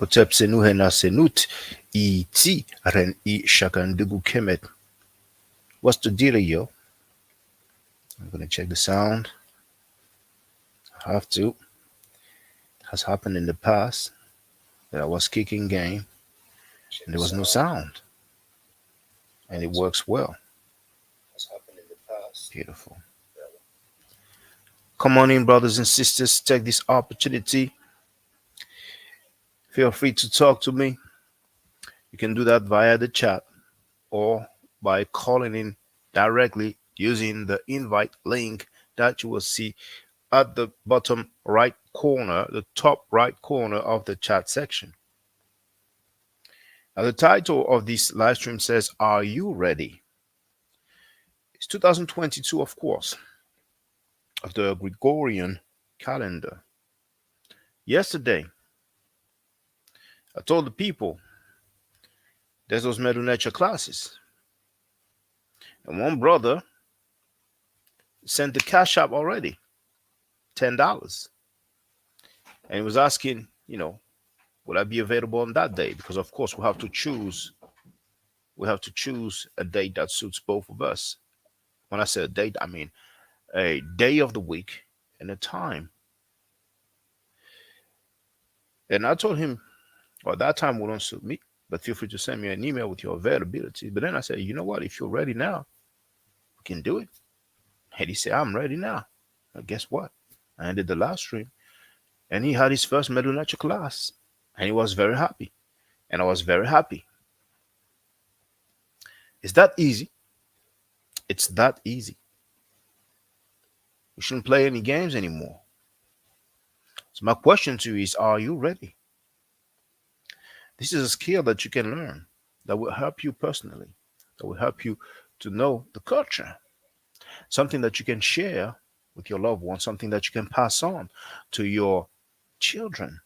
Hotep Senu Hena Senut I Ti Ren I Shakandugu Kemet. What's the deal, yo? I'm gonna check the sound. I have to. It has happened in the past that I was kicking game and there was no sound. And it works well. Beautiful. Come on in, brothers and sisters. Take this opportunity. Feel free to talk to me. You can do that via the chat or by calling in directly using the invite link that you will see at the bottom right corner, the top right corner of the chat section. Now, the title of this live stream says, Are you ready? It's 2022, of course, of the Gregorian calendar. Yesterday, I told the people there's those Medu Nature classes. And one brother sent the cash app already, $10. And he was asking, would I be available on that day? Because of course we have to choose a date that suits both of us. When I say a date, I mean a day of the week and a time. And I told him, well, that time wouldn't suit me, but feel free to send me an email with your availability. But then I said, you know what? If you're ready now, we can do it. And he said, I'm ready now. And guess what? I ended the live stream and he had his first Medu Nature class. And he was very happy. And I was very happy. It's that easy. It's that easy. We shouldn't play any games anymore. So my question to you is, are you ready? This is a skill that you can learn that will help you personally, that will help you to know the culture, something that you can share with your loved ones, something that you can pass on to your children.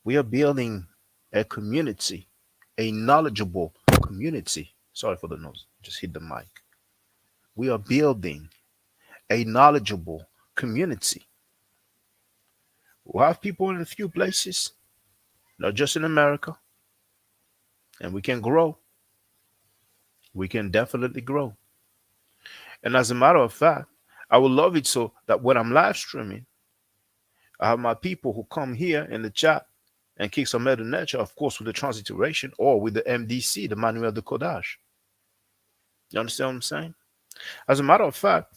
We are building a community, a knowledgeable community. Sorry for the noise, just hit the mic. We are building a knowledgeable community. We'll have people in a few places, not just in America, and we can grow. We can definitely grow. And as a matter of fact, I would love it so that when I'm live streaming, I have my people who come here in the chat and kick some Medu Nature, of course, with the transliteration or with the MDC, the manual de codage. You understand what I'm saying? As a matter of fact,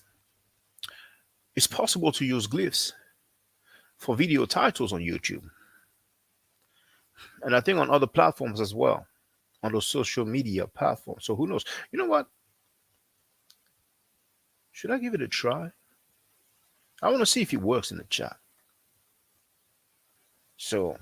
it's possible to use glyphs for video titles on YouTube. And I think on other platforms as well, on those social media platforms. So who knows? You know what? Should I give it a try? I want to see if it works in the chat. So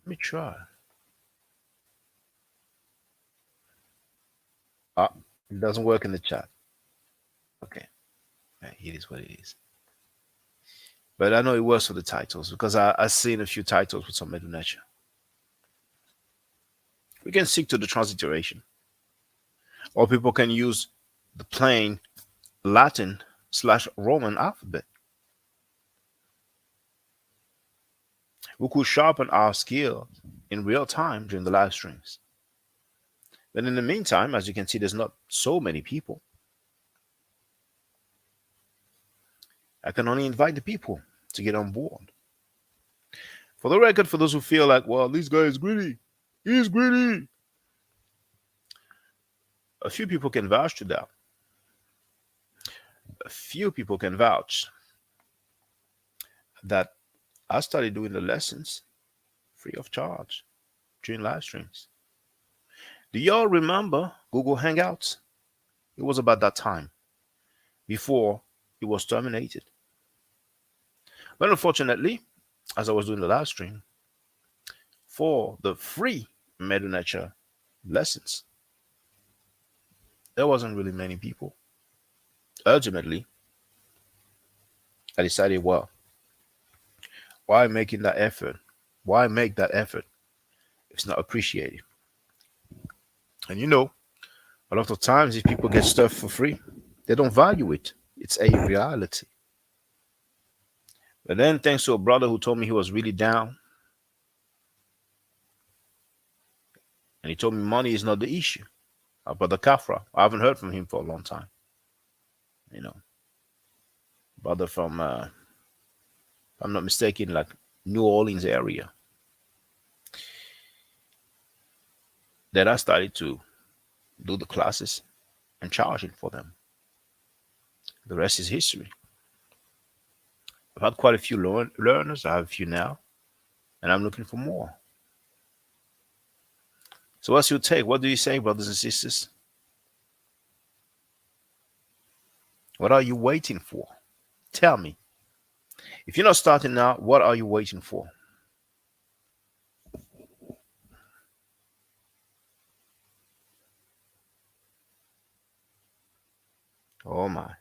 let me try. Ah, it doesn't work in the chat. Okay. Right, it is what it is. But I know it works for the titles because I've seen a few titles with some Medu Nature. We can stick to the transliteration. Or people can use the plain Latin/Roman alphabet. We could sharpen our skill in real time during the live streams. But in the meantime, as you can see, there's not so many people. I can only invite the people to get on board. For the record, for those who feel like, well, this guy is greedy, he's greedy. A few people can vouch to that. A few people can vouch that I started doing the lessons free of charge during live streams. Do y'all remember Google Hangouts? It was about that time before it was terminated. But unfortunately, as I was doing the live stream for the free Medu Nature lessons, there wasn't really many people. Ultimately, I decided, well, why making that effort? Why make that effort if it's not appreciated? And a lot of times, if people get stuff for free, they don't value it. It's a reality. But then, thanks to a brother who told me he was really down, and he told me money is not the issue. Our brother Kafra, I haven't heard from him for a long time. You know, brother from, if I'm not mistaken, like New Orleans area. Then I started to do the classes and charging for them. The rest is history. I've had quite a few learners. I have a few now, and I'm looking for more. So, what's your take? What do you say, brothers and sisters? What are you waiting for? Tell me. If you're not starting now, what are you waiting for? Oh my.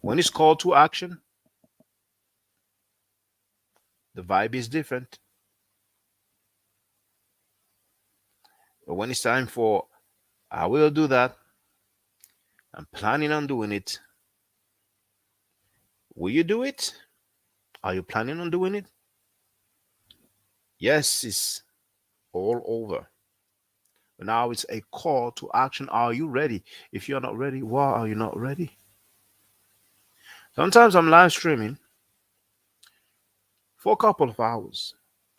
When it's called to action, the vibe is different. But when it's time for, I will do that, I'm planning on doing it. Will you do it? Are you planning on doing it? Yes, it's all over. But now it's a call to action. Are you ready? If you're not ready, why are you not ready? Sometimes I'm live streaming for a couple of hours,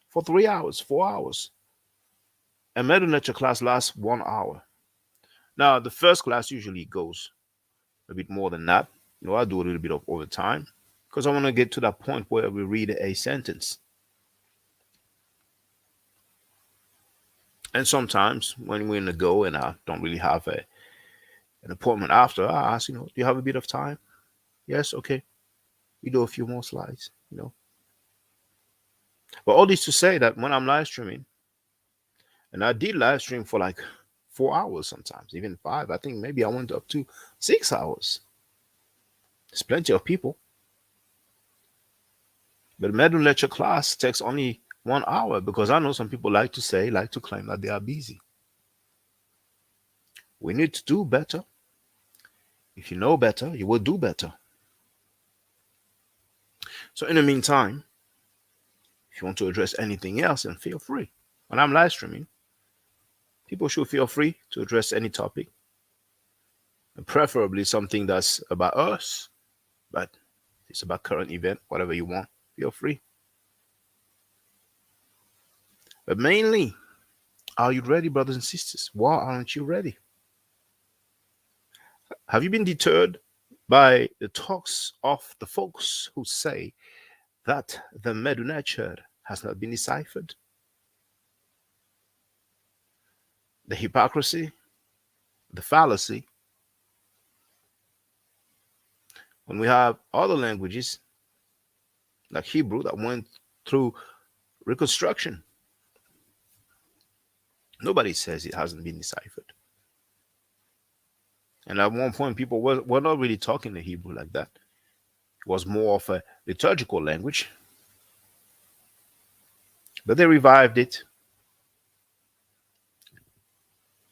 for 3 hours, 4 hours. A middle lecture class lasts 1 hour. Now, the first class usually goes a bit more than that. I do a little bit of overtime because I want to get to that point where we read a sentence. And sometimes when we're in the go and I don't really have an appointment after, I ask, do you have a bit of time? Yes, okay. We do a few more slides. But all this to say that when I'm live streaming, and I did live stream for like 4 hours sometimes, even 5. I think maybe I went up to 6 hours. There's plenty of people. But medal lecture class takes only 1 hour because I know some people like to claim that they are busy. We need to do better. If you know better, you will do better. So in the meantime, if you want to address anything else, then feel free. When I'm live streaming, people should feel free to address any topic, and preferably something that's about us, but it's about current event, whatever you want, feel free. But mainly, are you ready, brothers and sisters? Why aren't you ready? Have you been deterred by the talks of the folks who say that the Medu nature has not been deciphered? The hypocrisy, the fallacy, when we have other languages like Hebrew that went through reconstruction, nobody says it hasn't been deciphered. And at one point, people were not really talking the Hebrew like that. It was more of a liturgical language. But they revived it.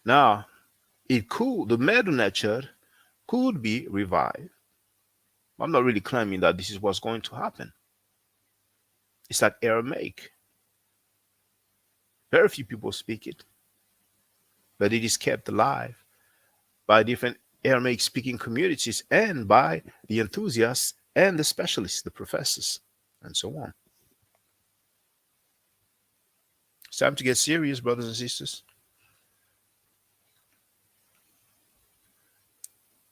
Now, the Medu nature could be revived. I'm not really claiming that this is what's going to happen. It's like Aramaic. Very few people speak it, but it is kept alive by different Aramaic speaking communities and by the enthusiasts and the specialists, the professors, and so on. It's time to get serious, brothers and sisters.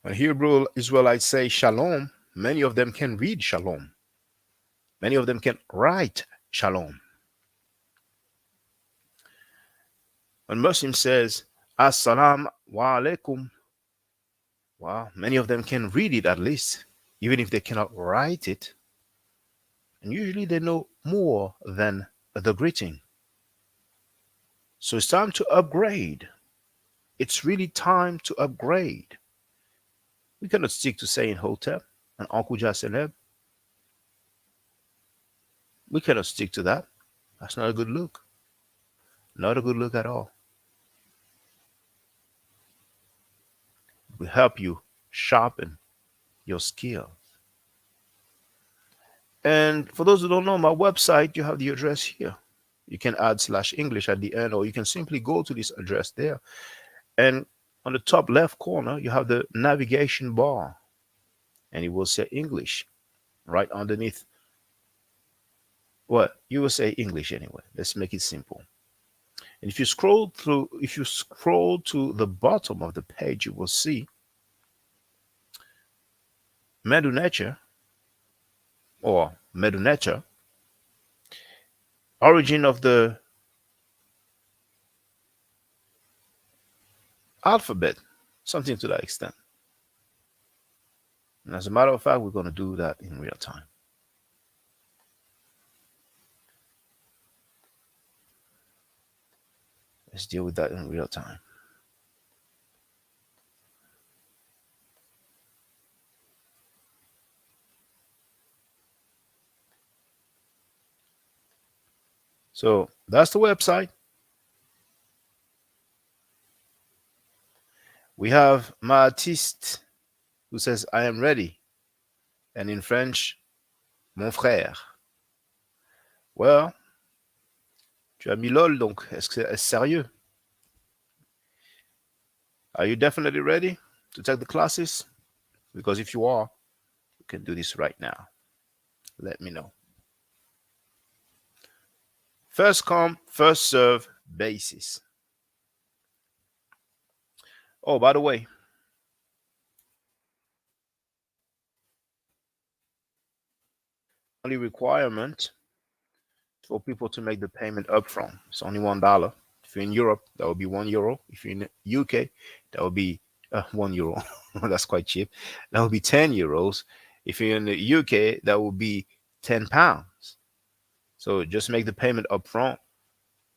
When Hebrew Israelites say shalom, many of them can read shalom. Many of them can write shalom. When Muslim says assalamu alaikum, well, many of them can read it at least, even if they cannot write it. And usually they know more than the greeting. So it's time to upgrade. It's really time to upgrade. We cannot stick to saying Hotep and Uncle Jaseneb. We cannot stick to that. That's not a good look. Not a good look at all. We help you sharpen your skills. And for those who don't know my website, you have the address here. You can add /English at the end, or you can simply go to this address there. And on the top left corner, you have the navigation bar, and it will say English right underneath. Well, you will say English anyway. Let's make it simple. And if you scroll to the bottom of the page, you will see Medu Neter or Medu Neter, origin of the alphabet, something to that extent. And as a matter of fact, we're going to do that in real time. Let's deal with that in real time. So that's the website. We have my artiste who says, I am ready. And in French, mon frère. Well, tu as mis lol, donc est-ce sérieux? Are you definitely ready to take the classes? Because if you are, you can do this right now. Let me know. First come, first serve basis. Oh, by the way, only requirement for people to make the payment upfront. It's only $1. If you're in Europe, that would be €1. If you're in the UK, that would be €1. That's quite cheap. That would be €10. If you're in the UK, that would be £10. So just make the payment upfront,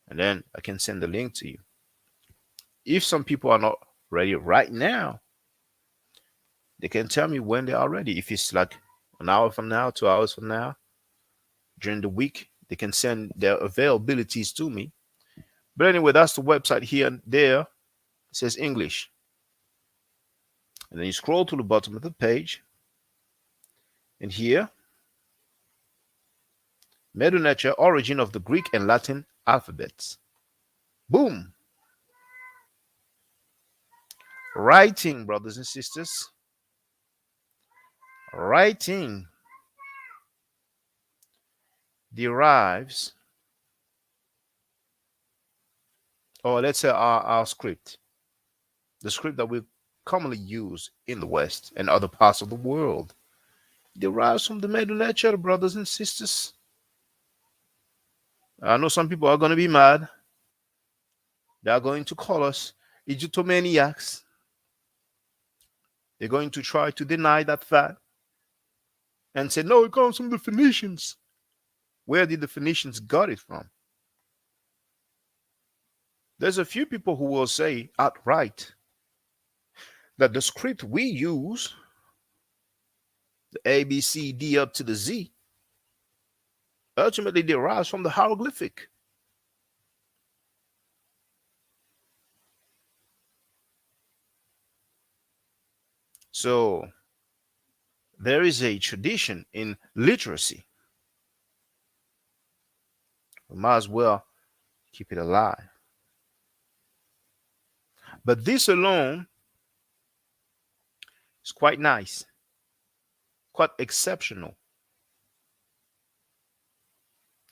and then I can send the link to you. If some people are not ready right now, they can tell me when they are ready. If it's like an hour from now, 2 hours from now, during the week, they can send their availabilities to me. But anyway, that's the website here and there. It says English. And then you scroll to the bottom of the page. And here, Medu Neter, origin of the Greek and Latin alphabets. Boom. Writing, brothers and sisters. Writing derives, or let's say our script, the script that we commonly use in the West and other parts of the world, derives from the Medu Neter, brothers and sisters. I know some people are going to be mad. They are going to call us Egyptomaniacs. They're going to try to deny that fact and say, no, it comes from the Phoenicians. Where did the Phoenicians got it from? There's a few people who will say outright that the script we use, the A, B, C, D up to the Z, ultimately derives from the hieroglyphic. So there is a tradition in literacy. We might as well keep it alive. But this alone is quite nice, quite exceptional.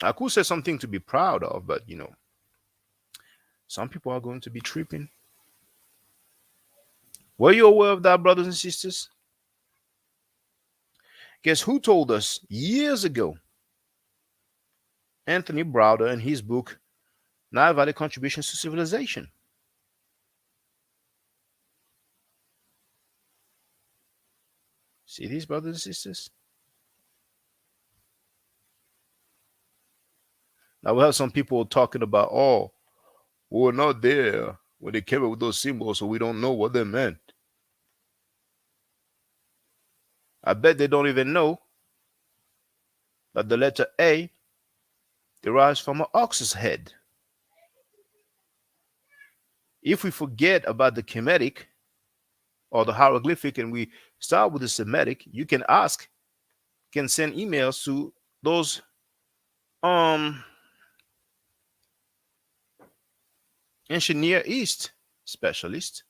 I could say something to be proud of, but some people are going to be tripping. Were you aware of that, brothers and sisters? Guess who told us years ago? Anthony Browder in his book, Nile Valley Contributions to Civilization. See these, brothers and sisters? Now we have some people talking about, oh, we were not there when they came up with those symbols, so we don't know what they meant. I bet they don't even know that the letter A derives from an ox's head. If we forget about the Kemetic or the hieroglyphic and we start with the Semitic, you can ask, can send emails to those um ancient Near East specialists,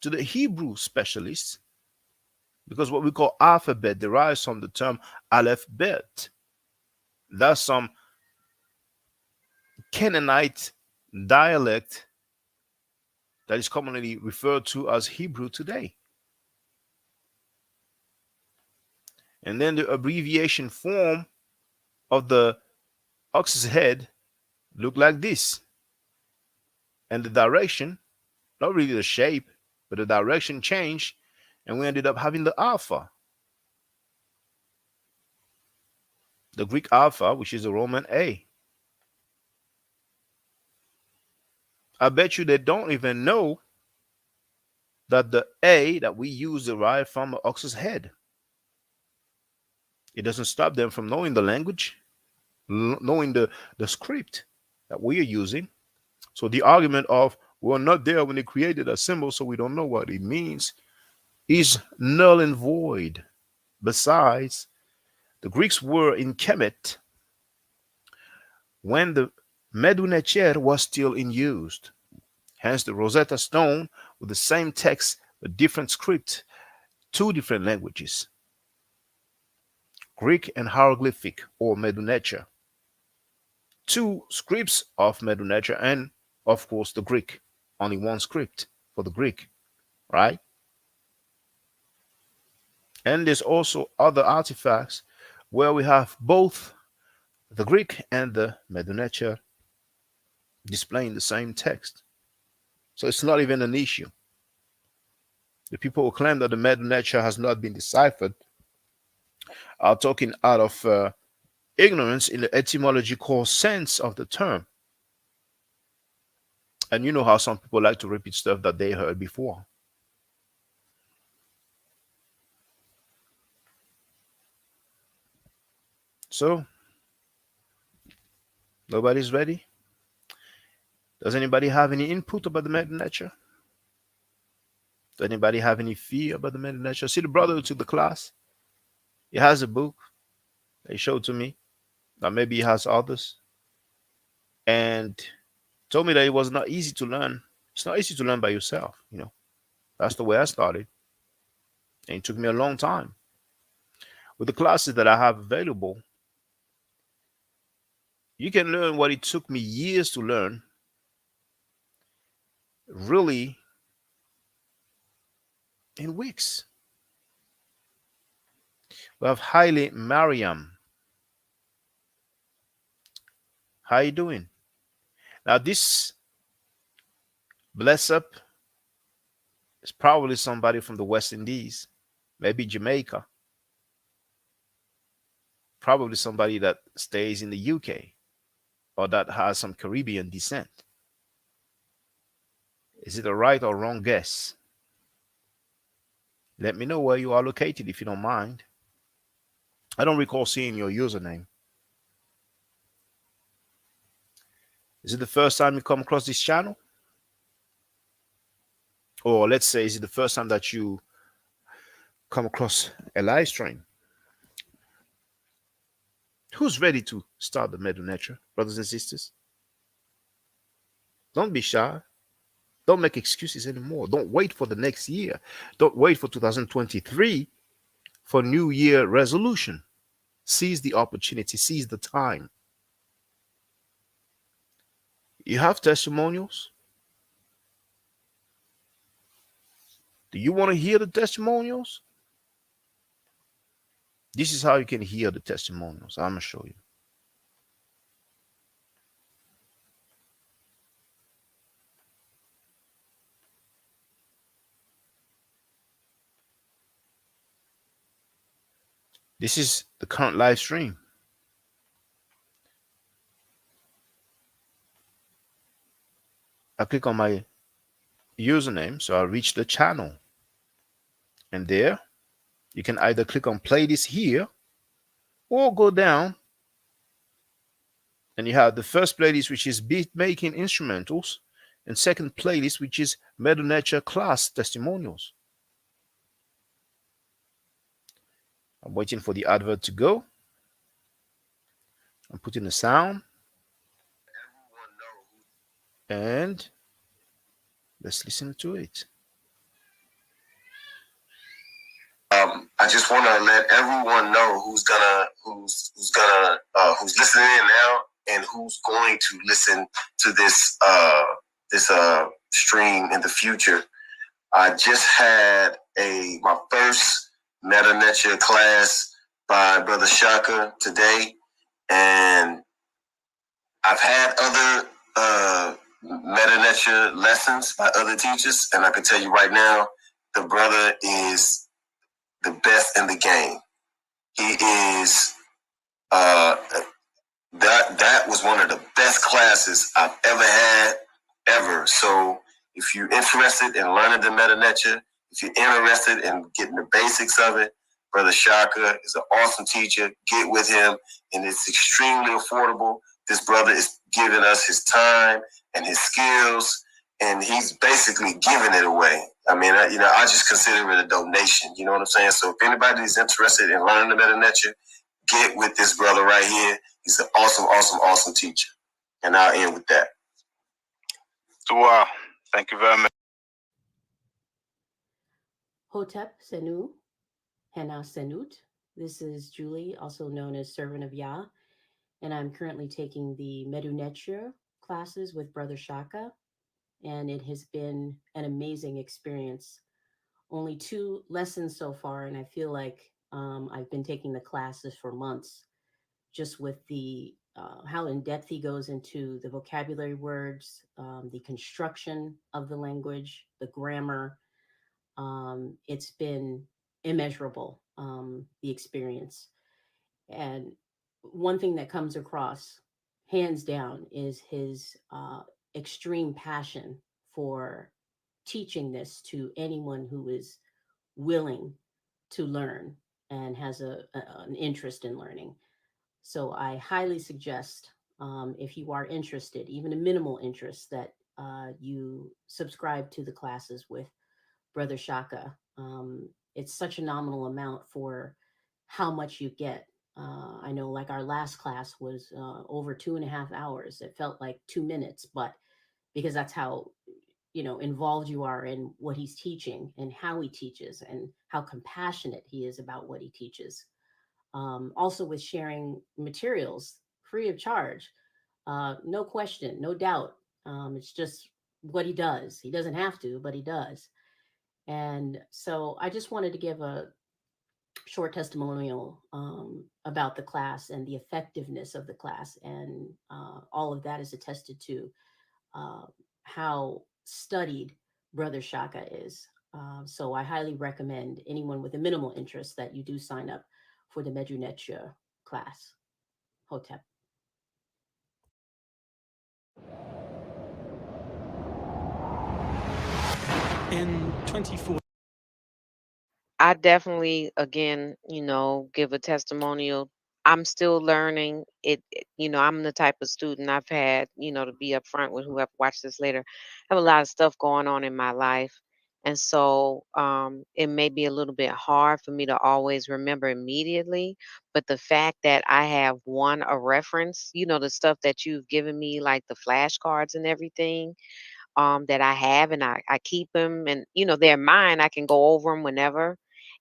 to the Hebrew specialists, because what we call alphabet derives from the term aleph bet. That's some Canaanite dialect that is commonly referred to as Hebrew today. And then the abbreviation form of the ox's head looked like this. And the direction, not really the shape, but the direction changed, and we ended up having the alpha, the Greek alpha, which is the Roman A. I bet you they don't even know that the A that we use derived from an ox's head. It doesn't stop them from knowing the language, knowing the script that we are using. So the argument of we're not there when they created a symbol, so we don't know what it means, is null and void. Besides, the Greeks were in Kemet when the Medu Neter was still in use. Hence the Rosetta Stone with the same text but different script, two different languages, Greek and hieroglyphic or Medu Neter. Two scripts of Medu Neter and of course the Greek. Only one script for the Greek, right? And there's also other artifacts where we have both the Greek and the Medu Neter displaying the same text. So it's not even an issue. The people who claim that the Medu Neter has not been deciphered are talking out of ignorance in the etymological sense of the term. And you know how some people like to repeat stuff that they heard before. So, nobody's ready? Does anybody have any input about the Medu Neter? Does anybody have any fear about the Medu Neter? See the brother who took the class? He has a book that he showed to me. Now maybe he has others. And told me that it was not easy to learn. It's not easy to learn by yourself. That's the way I started. And it took me a long time. With the classes that I have available, you can learn what it took me years to learn, really, in weeks. We have Haile Mariam. How you doing? Now this bless up is probably somebody from the West Indies, maybe Jamaica, probably somebody that stays in the UK or that has some Caribbean descent. Is it a right or wrong guess? Let me know where you are located if you don't mind. I don't recall seeing your username. Is it the first time you come across this channel? Or let's say, is it the first time that you come across a live stream? Who's ready to start the Medu Neter, brothers and sisters? Don't be shy. Don't make excuses anymore. Don't wait for the next year. Don't wait for 2023 for New Year resolution. Seize the opportunity, seize the time. You have testimonials? Do you want to hear the testimonials? This is how you can hear the testimonials. I'm going to show you. This is the current live stream. I click on my username, so I reach the channel. And there You can either click on playlist here or go down and you have the first playlist, which is beat making instrumentals, and second playlist, which is Meadow Nature class testimonials. I'm waiting for the advert to go. I'm putting the sound and let's listen to it. I just want to let everyone know who's listening in now and who's going to listen to this stream in the future. I just had my first Meta Nature class by Brother Shaka today, and I've had other Meta Nature lessons by other teachers, and I can tell you right now, the brother is the best in the game. He is that was one of the best classes I've ever had ever. So if you're interested in learning the Meta Nature, if you're interested in getting the basics of it, Brother Shaka is an awesome teacher. Get with him, and it's extremely affordable. This brother is giving us his time and his skills, and he's basically giving it away. I mean, I just consider it a donation. You know what I'm saying? So if anybody is interested in learning the Meta Nature, get with this brother right here. He's an awesome, awesome, awesome teacher. And I'll end with that. Wow. Thank you very much. Hotep Senu, Hena Senut. This is Julie, also known as Servant of Yah, and I'm currently taking the Medu Neture classes with Brother Shaka, and it has been an amazing experience. Only 2 lessons so far, and I feel like I've been taking the classes for months, just with the how in depth he goes into the vocabulary words, the construction of the language, the grammar. It's been immeasurable, the experience. And one thing that comes across, hands down, is his extreme passion for teaching this to anyone who is willing to learn and has an interest in learning. So I highly suggest, if you are interested, even a minimal interest, that you subscribe to the classes with Brother Shaka. It's such a nominal amount for how much you get. I know, like our last class was over 2.5 hours. It felt like 2 minutes, but because that's how involved you are in what he's teaching and how he teaches and how compassionate he is about what he teaches. Also, with sharing materials free of charge, no question, no doubt. It's just what he does. He doesn't have to, but he does. And so I just wanted to give a short testimonial about the class and the effectiveness of the class. And all of that is attested to uh, how studied Brother Shaka is. So I highly recommend anyone with a minimal interest that you do sign up for the Medunetia class. Hotep. In 24. I definitely, again, give a testimonial. I'm still learning I'm the type of student I've had, to be upfront with whoever watch this later. I have a lot of stuff going on in my life. And so it may be a little bit hard for me to always remember immediately. But the fact that I have a reference, the stuff that you've given me, like the flashcards and everything, that I have, and I keep them, and they're mine. I can go over them whenever.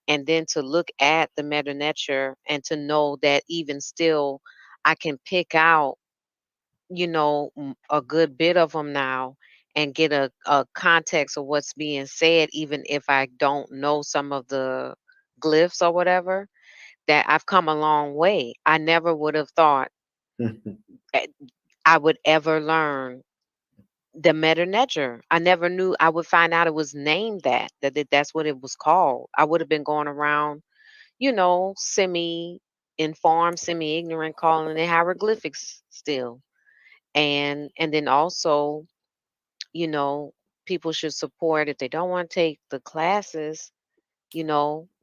And then to look at the Meta Nature and to know that even still, I can pick out, a good bit of them now and get a context of what's being said, even if I don't know some of the glyphs or whatever, that I've come a long way. I never would have thought eh, I would ever learn the Meta Nature. I never knew I would find out it was named that's what it was called. I would have been going around, semi-informed, semi-ignorant, calling it hieroglyphics still. And then also, you know, people should support if they don't want to take the classes,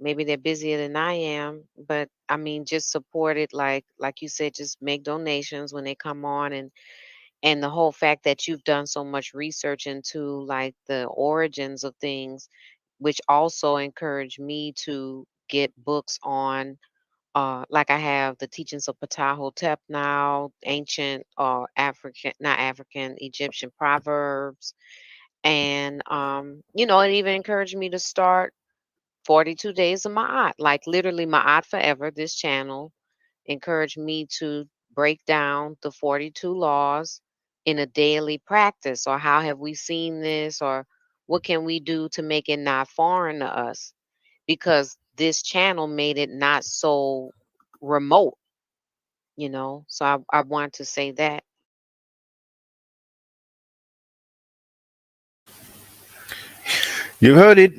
maybe they're busier than I am, but I mean, just support it. Like you said, just make donations when they come on, and the whole fact that you've done so much research into like the origins of things, which also encouraged me to get books on, like I have the teachings of Ptahhotep now, ancient African, not African, Egyptian proverbs. And it even encouraged me to start 42 Days of Ma'at, like literally Ma'at Forever. This channel encouraged me to break down the 42 laws in a daily practice, or how have we seen this, or what can we do to make it not foreign to us, because this channel made it not so remote, so I want to say that. You heard it.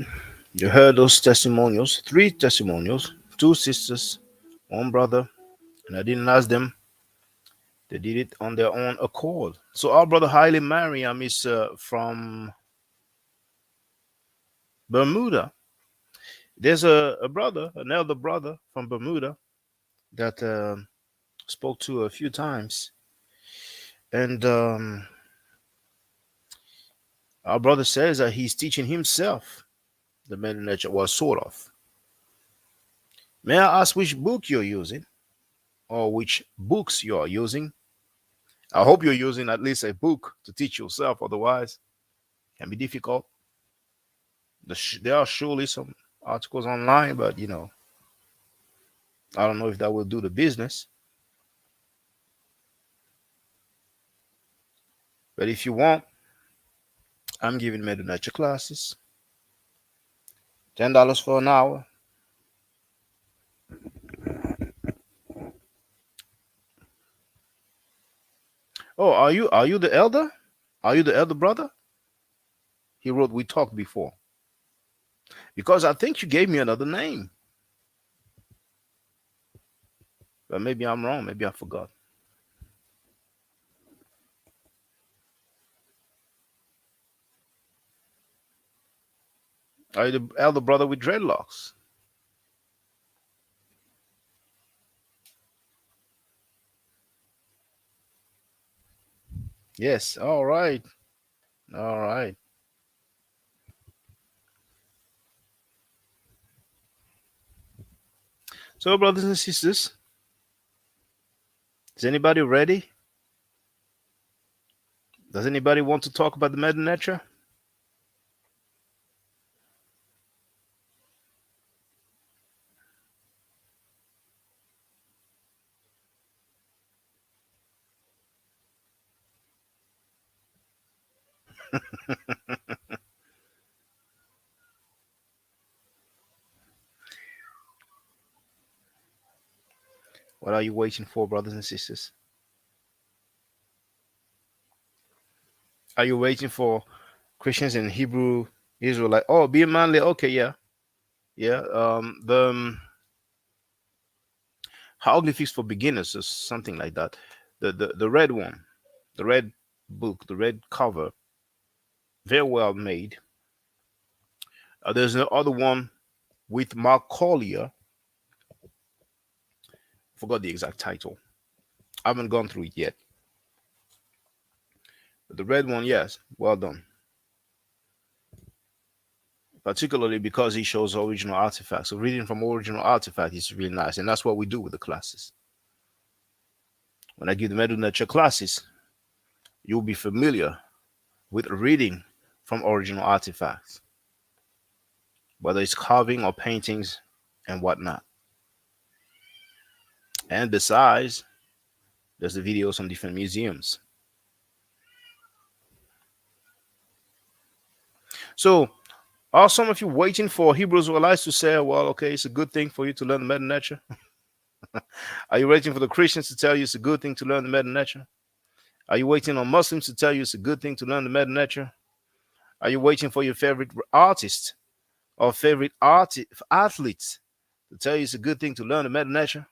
You heard those testimonials. Three testimonials. Two sisters, one brother, and I didn't ask them. They did it on their own accord. So our brother Haile Mariam is from Bermuda. There's a brother, an elder brother from Bermuda that spoke to a few times, and our brother says that he's teaching himself the meta nature, well, sort of. May I ask which book you're using, or which books you are using? I hope you're using at least a book to teach yourself. Otherwise, it can be difficult. There are surely some articles online, but I don't know if that will do the business. But if you want, I'm giving meta nature classes. $10 for an hour. Oh, are you the elder? Are you the elder brother? He wrote, we talked before. Because I think you gave me another name. But maybe I'm wrong. Maybe I forgot. Are you the elder brother with dreadlocks? Yes. All right. All right. So, brothers and sisters, is anybody ready? Does anybody want to talk about the Meta Nature? What are you waiting for, brothers and sisters? Are you waiting for Christians and Hebrew Israelite? Oh, be manly. Okay, yeah, yeah. The hieroglyphics for beginners or something like that. The red one, the red book, the red cover, very well made. There's no other one with Mark Collier. Forgot the exact title. I haven't gone through it yet. But the red one, yes, well done. Particularly because he shows original artifacts. So reading from original artifact is really nice, and that's what we do with the classes. When I give the Medu Nature classes, you'll be familiar with reading from original artifacts, whether it's carving or paintings and whatnot. And besides, there's the videos from different museums. So, are some of you waiting for Hebrew Israelites to say, well, okay, it's a good thing for you to learn the Meta Nature? Are you waiting for the Christians to tell you it's a good thing to learn the Meta Nature? Are you waiting on Muslims to tell you it's a good thing to learn the Meta Nature? Are you waiting for your favorite artist or favorite athletes to tell you it's a good thing to learn the Meta Nature?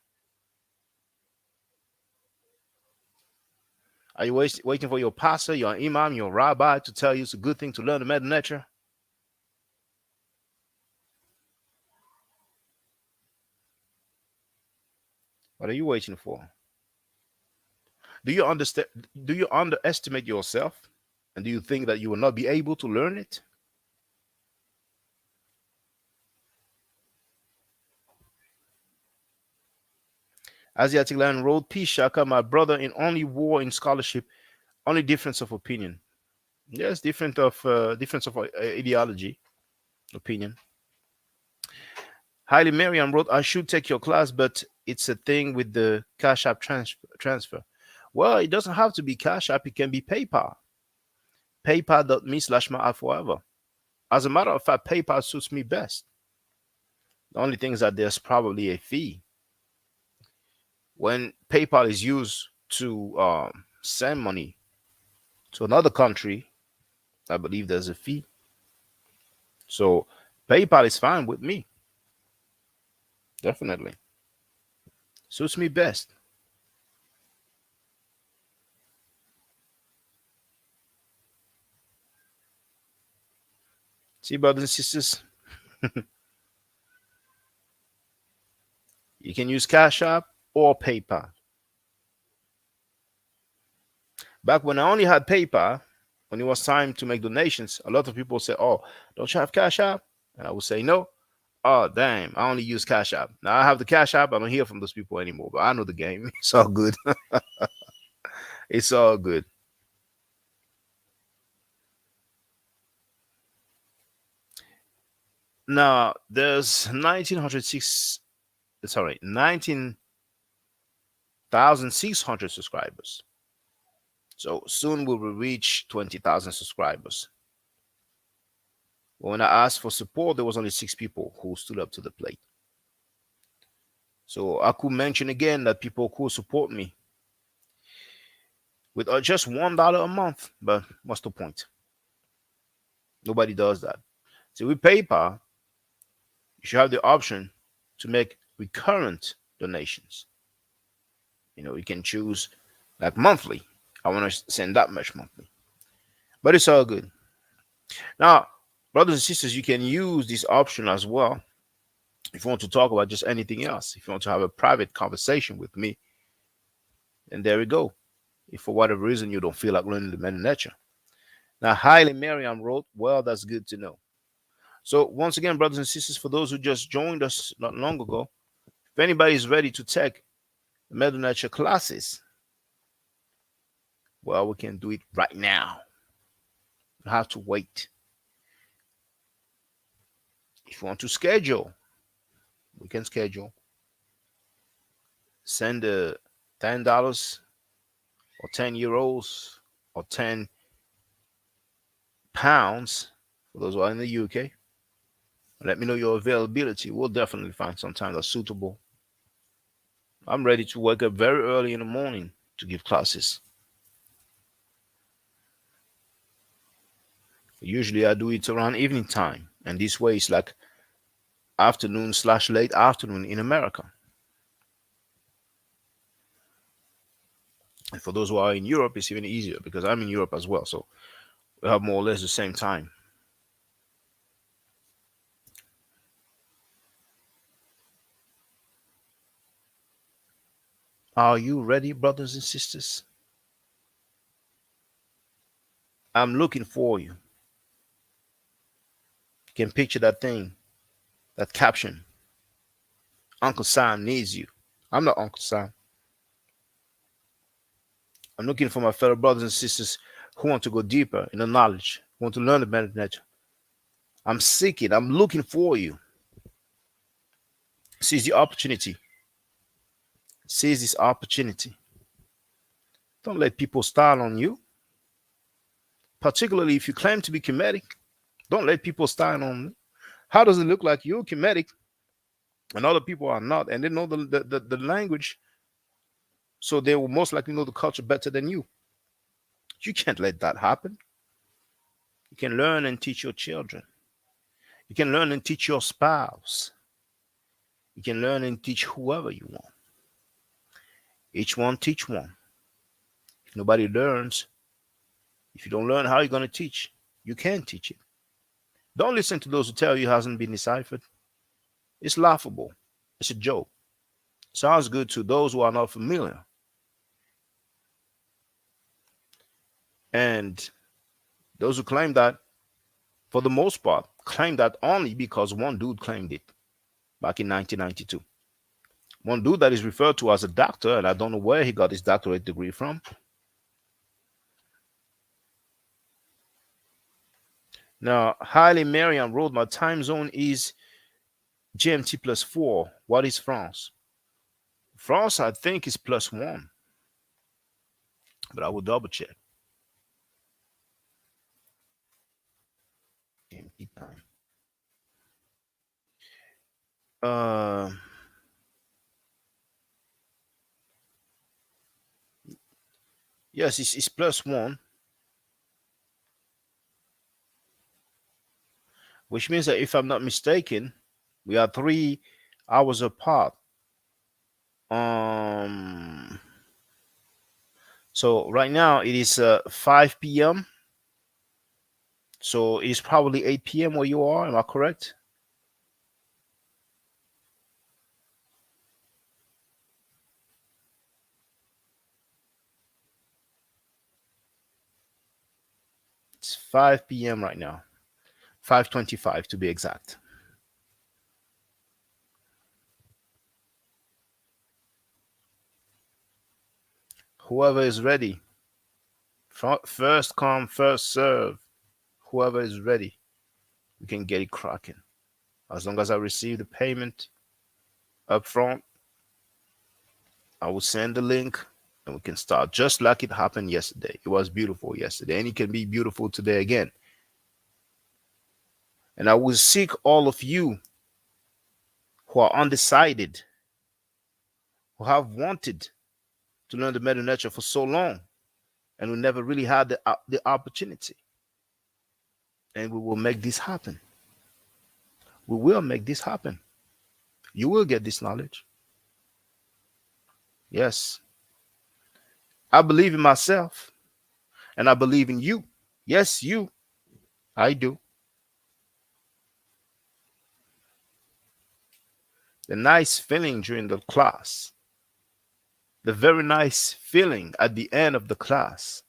Are you waiting for your pastor, your imam, your rabbi to tell you it's a good thing to learn the Meta Nature? What are you waiting for? Do you understand? Do you underestimate yourself? And do you think that you will not be able to learn it? Asiatic Lion wrote, P. Shaka, my brother, in only war in scholarship, only difference of opinion. Yes, difference of ideology, opinion. Haile Mariam wrote, I should take your class, but it's a thing with the Cash App transfer. Well, it doesn't have to be Cash App, it can be PayPal. PayPal.me/Ma'at forever. As a matter of fact, PayPal suits me best. The only thing is that there's probably a fee. When PayPal is used to send money to another country, I believe there's a fee. So PayPal is fine with me. Definitely. Suits me best. See, brothers and sisters, you can use Cash App or PayPal. Back when I only had PayPal, when it was time to make donations, a lot of people say, oh, don't you have Cash App? And I would say, no. Oh, damn, I only use Cash App. Now I have the Cash App. I don't hear from those people anymore, but I know the game. It's all good. It's all good. Now, there's 19,600 subscribers. So soon we will reach 20,000 subscribers. When I asked for support, there was only 6 people who stood up to the plate. So I could mention again that people could support me with just $1 a month, but what's the point? Nobody does that. So with PayPal, you should have the option to make recurrent donations. You can choose like monthly. I want to send that much monthly, but it's all good. Now, brothers and sisters, you can use this option as well if you want to talk about just anything else. If you want to have a private conversation with me, and there we go. If for whatever reason you don't feel like learning the Meta Nature. Now, Haile Mariam wrote, well, that's good to know. So once again, brothers and sisters, for those who just joined us not long ago, if anybody is ready to take the Meta Nature classes, well, we can do it right now. You have to wait. If you want to schedule, we can schedule. Send $10 or €10 or £10 for those who are in the UK. Let me know your availability. We'll definitely find some time that's suitable. I'm ready to wake up very early in the morning to give classes. Usually I do it around evening time, and this way it's like afternoon/late afternoon in America. And for those who are in Europe, it's even easier because I'm in Europe as well, so we have more or less the same time. Are you ready, brothers and sisters? I'm looking for you. You can picture that thing, that caption. Uncle Sam needs you. I'm not Uncle Sam. I'm looking for my fellow brothers and sisters who want to go deeper in the knowledge, who want to learn the Meta Nature. I'm seeking, I'm looking for you. Seize the opportunity. Seize this opportunity. Don't let people style on you. Particularly if you claim to be Kemetic, don't let people style on you. How does it look like you're Kemetic and other people are not, and they know the language, so they will most likely know the culture better than you? You can't let that happen. You can learn and teach your children. You can learn and teach your spouse. You can learn and teach whoever you want. Each one teach one. If nobody learns, if you don't learn, how are you going to teach? You can't teach it. Don't listen to those who tell you it hasn't been deciphered. It's laughable. It's a joke. Sounds good to those who are not familiar. And those who claim that, for the most part, claim that only because one dude claimed it back in 1992. One dude that is referred to as a doctor, and I don't know where he got his doctorate degree from. Now, Haile Mariam wrote, my time zone is GMT +4. What is France? France, I think, is +1, but I will double check. GMT time. Uh, yes, it's +1, which means that if I'm not mistaken, we are 3 hours apart. So right now it is 5 p.m. So it's probably 8 p.m. where you are. Am I correct? It's 5 p.m. right now. 5:25 to be exact. Whoever is ready, first come, first serve. Whoever is ready, we can get it cracking. As long as I receive the payment up front, I will send the link and we can start just like it happened yesterday. It was beautiful yesterday and it can be beautiful today again. And I will seek all of you who are undecided, who have wanted to learn the Medu Neter for so long and who never really had the opportunity. And we will make this happen. We will make this happen. You will get this knowledge. Yes. I believe in myself and I believe in you. Yes, you. I do. The nice feeling during the class, the very nice feeling at the end of the class,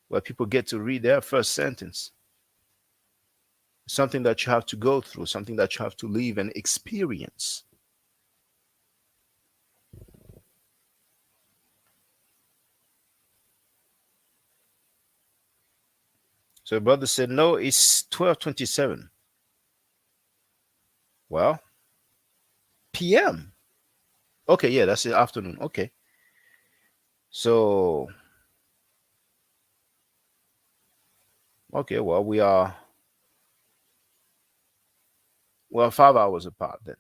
where people get to read their first sentence, something that you have to go through, something that you have to live and experience. So brother said, no, it's 12:27. Well, PM. Okay, yeah, that's the afternoon. Okay. So, okay, well, we're 5 hours apart then.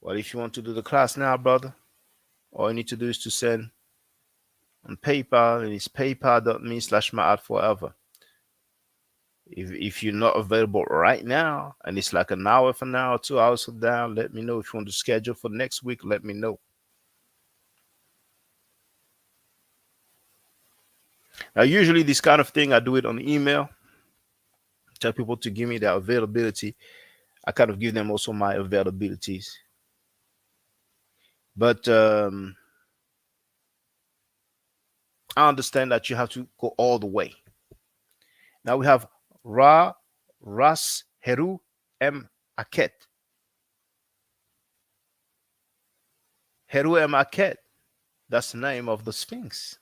Well, if you want to do the class now, brother, all you need to do is to send on PayPal, and it's paypal.me/myadforever. If you're not available right now and it's like an hour from now, 2 hours from now, let me know. If you want to schedule for next week, let me know. Now, usually this kind of thing, I do it on email. Tell people to give me their availability. I kind of give them also my availabilities. But I understand that you have to go all the way. Now we have Ras Heru M. Aket. Heru M. Aket. That's the name of the Sphinx.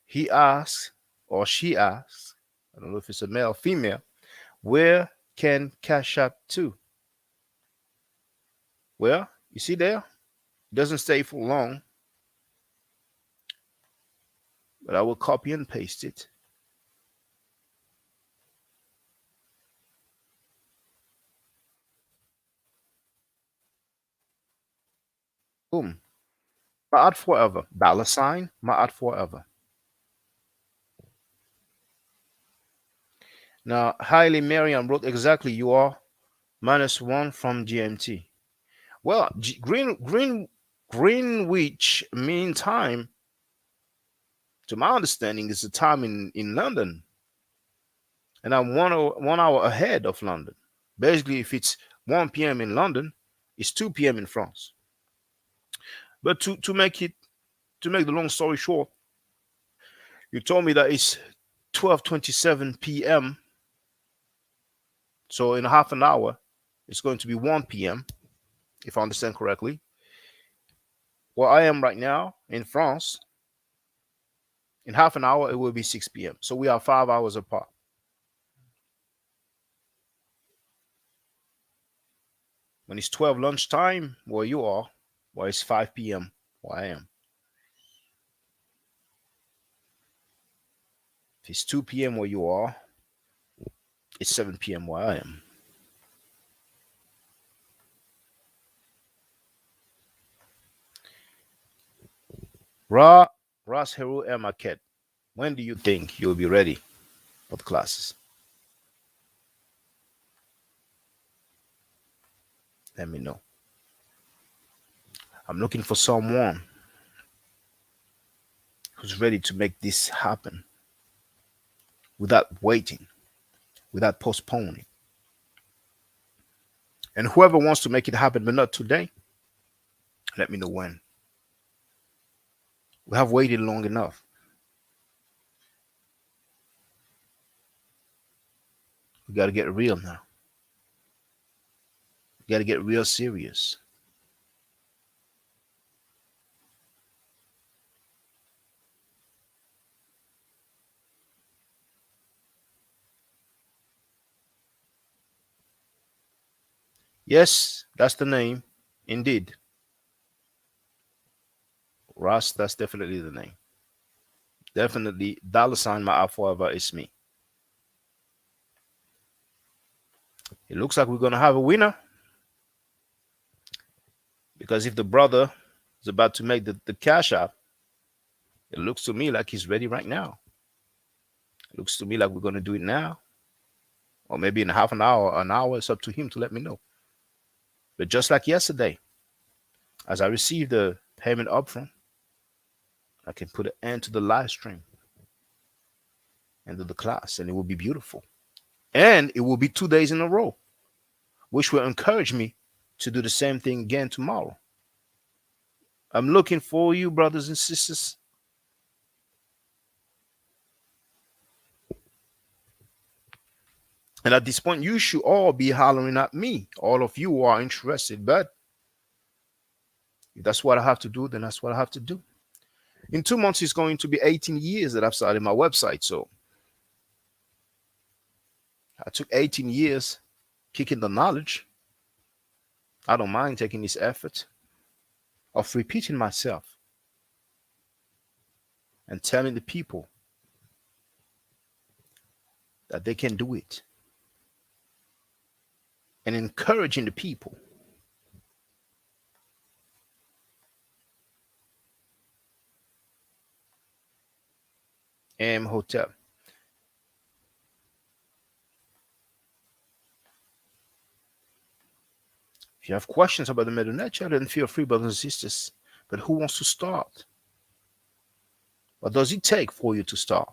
He asks, or she asks, I don't know if it's a male or female, where can Cash App to? Well, you see there, it doesn't stay for long, but I will copy and paste it. Boom. Ma'at forever. $, Ma'at forever. Now, Haile Mariam wrote exactly, you are -1 from GMT. Well, Greenwich Mean Time, to my understanding, is the time in London. And I'm 1 hour ahead of London. Basically, if it's 1 p.m. in London, it's 2 p.m. in France. But to make the long story short, you told me that it's 12:27 p.m. So in half an hour, it's going to be 1 p.m. if I understand correctly. Where I am right now in France, in half an hour it will be 6 p.m. So we are 5 hours apart. When it's 12 lunchtime where you are, where it's 5 p.m. where I am. If it's 2 p.m. where you are, it's 7 p.m. where I am. Ras Heru Market, when do you think you'll be ready for the classes? Let me know. I'm looking for someone who's ready to make this happen without waiting, without postponing. And whoever wants to make it happen, but not today, let me know when. We have waited long enough. We got to get real now. We got to get real serious. Yes, that's the name. Indeed. Ross, that's definitely the name. Definitely. $ my app forever is me. It looks like we're going to have a winner. Because if the brother is about to make the cash app, it looks to me like he's ready right now. It looks to me like we're going to do it now. Or maybe in half an hour, it's up to him to let me know. But just like yesterday, as I received the payment upfront, I can put an end to the live stream and to the class, and it will be beautiful. And it will be 2 days in a row, which will encourage me to do the same thing again tomorrow. I'm looking for you, brothers and sisters. And at this point, you should all be hollering at me. All of you who are interested. But if that's what I have to do, then that's what I have to do. In 2 months, it's going to be 18 years that I've started my website. So I took 18 years kicking the knowledge. I don't mind taking this effort of repeating myself and telling the people that they can do it, and encouraging the people. Hotel. If you have questions about the Medunetia, then feel free, brothers and sisters. But who wants to start? What does it take for you to start?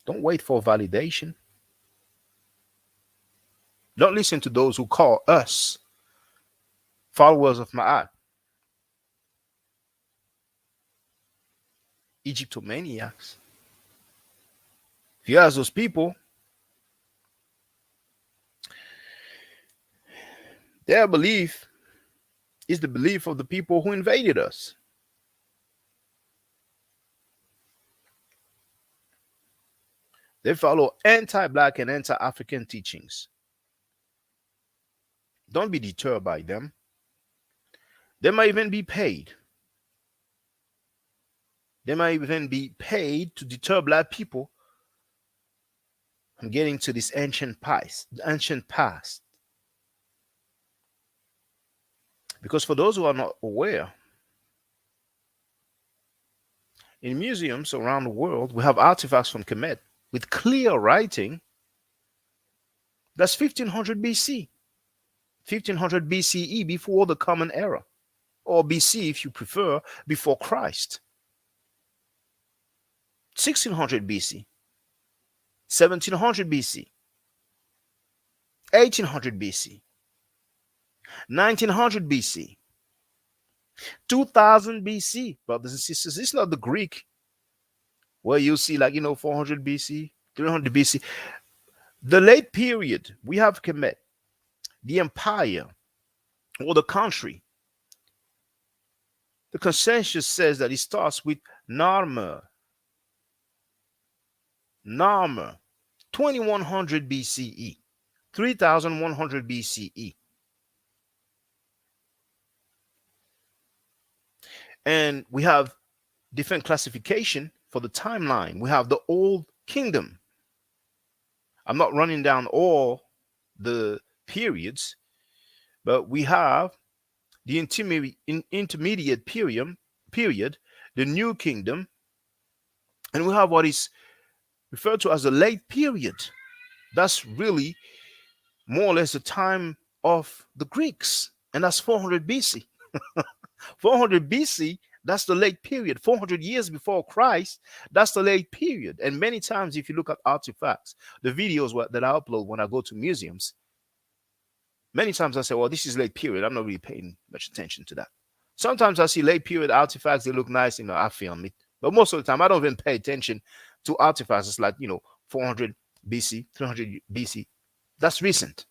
Don't wait for validation. Don't listen to those who call us followers of Ma'at Egyptomaniacs. If you ask those people, their belief is the belief of the people who invaded us. They follow anti-Black and anti-African teachings. Don't be deterred by them. They might even be paid. They might even be paid to deter Black people from getting to this ancient past. Because for those who are not aware, in museums around the world, we have artifacts from Kemet with clear writing. That's 1500 BC, 1500 BCE, before the Common Era, or BC if you prefer, before Christ. 1600 BC, 1700 BC, 1800 BC, 1900 BC, 2000 BC, brothers and sisters. It's not the Greek where you see, like, 400 BC, 300 BC. The late period, we have Kemet, the empire or the country. The consensus says that it starts with Narmer, 2100 BCE, 3100 BCE. And we have different classification for the timeline. We have the Old Kingdom. I'm not running down all the periods, but we have the intermediate period, the New Kingdom, and we have what is referred to as the late period. That's really more or less the time of the Greeks, and that's 400 BC. 400 BC, that's the late period. 400 years before Christ, that's the late period. And many times, if you look at artifacts, the videos that I upload when I go to museums, many times I say, well, this is late period. I'm not really paying much attention to that. Sometimes I see late period artifacts, they look nice, I film it. But most of the time, I don't even pay attention to artifacts. It's like, 400 BC, 300 BC. That's recent.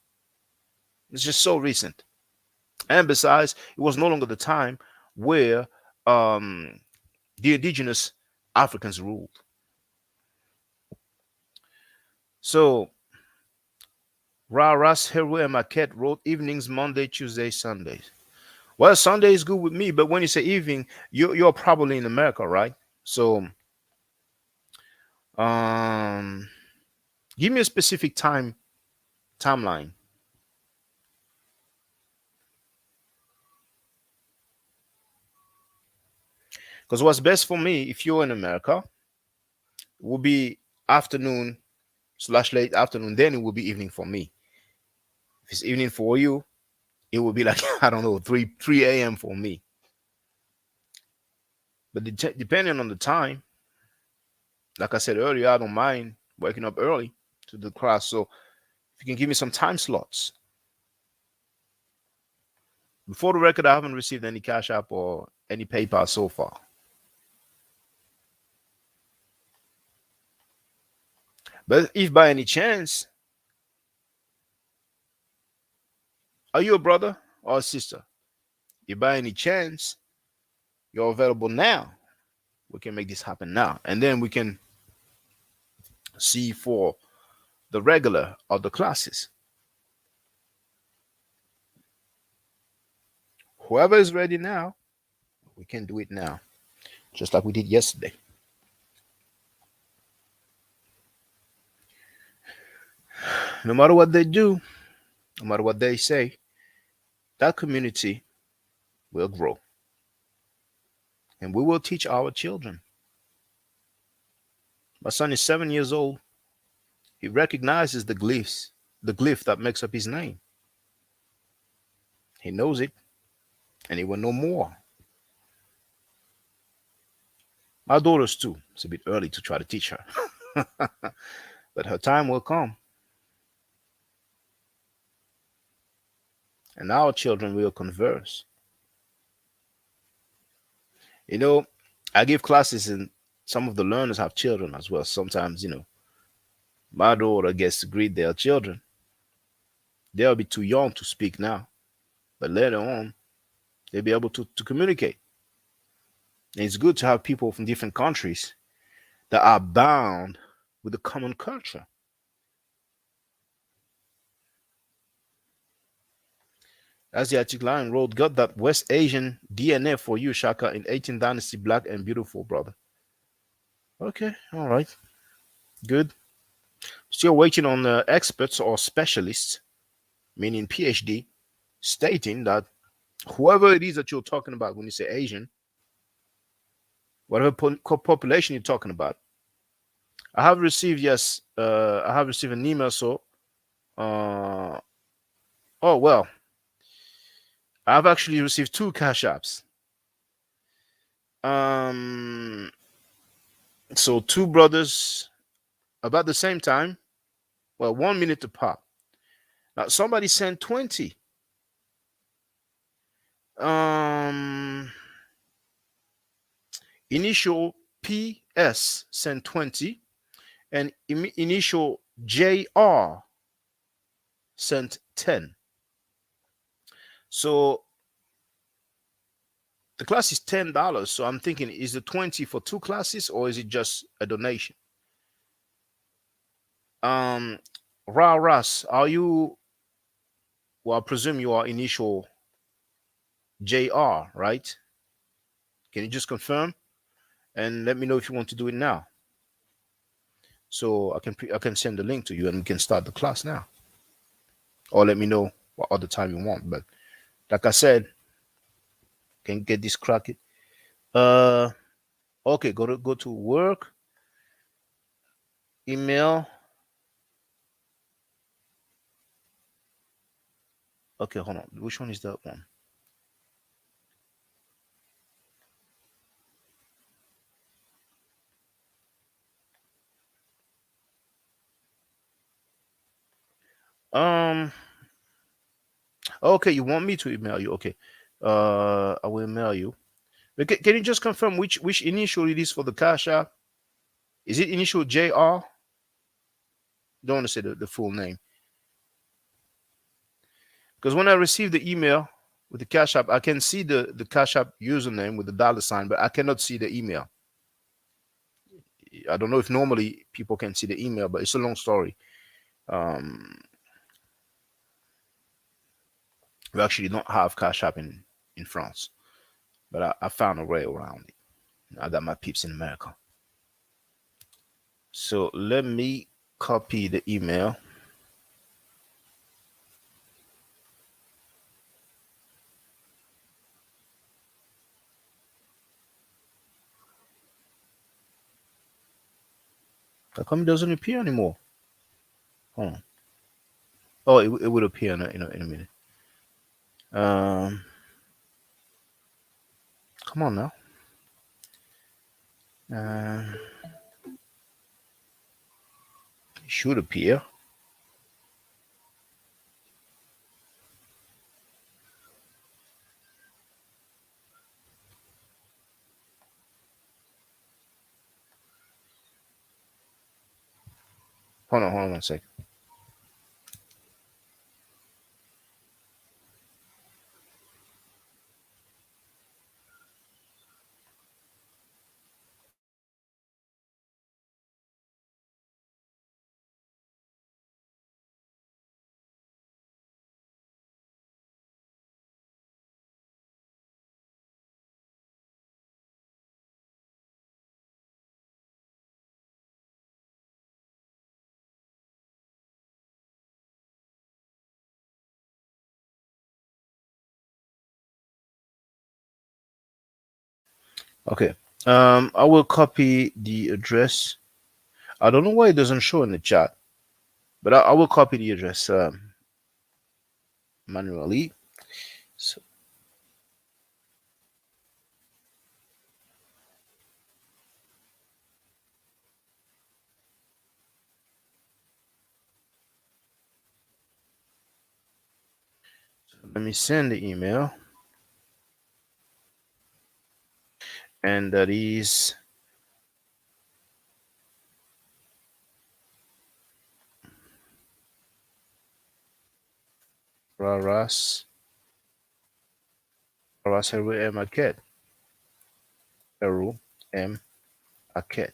It's just so recent. And besides, it was no longer the time where the indigenous Africans ruled. So, Ras Heru Marquette wrote evenings, Monday, Tuesday, Sundays. Well, Sunday is good with me, but when you say evening, you're probably in America, right? So, give me a specific timeline. Because what's best for me, if you're in America, will be afternoon / late afternoon. Then it will be evening for me. If it's evening for you, it will be like, I don't know, 3 a.m. for me. But depending on the time, like I said earlier, I don't mind waking up early to the class. So if you can give me some time slots. Before the record, I haven't received any Cash App or any PayPal so far. But if by any chance, are you a brother or a sister? If by any chance you're available now, we can make this happen now. And then we can see for the regular of the classes. Whoever is ready now, we can do it now, just like we did yesterday. No matter what they do, no matter what they say, that community will grow. And we will teach our children. My son is 7 years old. He recognizes the glyphs, the glyph that makes up his name. He knows it, and he will know more. My daughter's too. It's a bit early to try to teach her. But her time will come. And our children will converse. I give classes, and some of the learners have children as well. Sometimes, my daughter gets to greet their children. They'll be too young to speak now, but later on, they'll be able to communicate. And it's good to have people from different countries that are bound with a common culture. As the Attic Lion wrote, got that West Asian DNA for you, Shaka, in 18th Dynasty, black and beautiful, brother. Okay, all right. Good. Still waiting on experts or specialists, meaning PhD, stating that whoever it is that you're talking about when you say Asian, whatever population you're talking about. I have received, I have received an email. So, oh, well, I've actually received 2 Cash Apps. So 2 brothers about the same time. Well, 1 minute apart. Now somebody sent 20. Um, initial PS sent 20, and initial JR sent 10. So the class is $10. So I'm thinking, is the 20 for two classes or is it just a donation? Um, Ras, are you? Well, I presume you are initial JR, right? Can you just confirm and let me know if you want to do it now? So I can send the link to you and we can start the class now, or let me know what other time you want. But like I said, can get this cracked. Uh, okay, go to work email. Okay, hold on. Which one is that one? Um. Okay, you want me to email you? Okay. I will email you. But can you just confirm which initial it is for the Cash App? Is it initial JR? Don't want to say the full name. Because when I receive the email with the Cash App, I can see the Cash App username with the dollar sign, but I cannot see the email. I don't know if normally people can see the email, but it's a long story. Um, we actually don't have Cash App in France, but I found a way around it. I got my peeps in America. So let me copy the email. How come it doesn't appear anymore? Hold on. Oh, it would appear in a minute. Um, come on now. Uh, it should appear. Hold on one second. Okay. I will copy the address. I don't know why it doesn't show in the chat, but I will copy the address manually. So let me send the email, and that is Raras Raras Heru M Aket Heru M Aket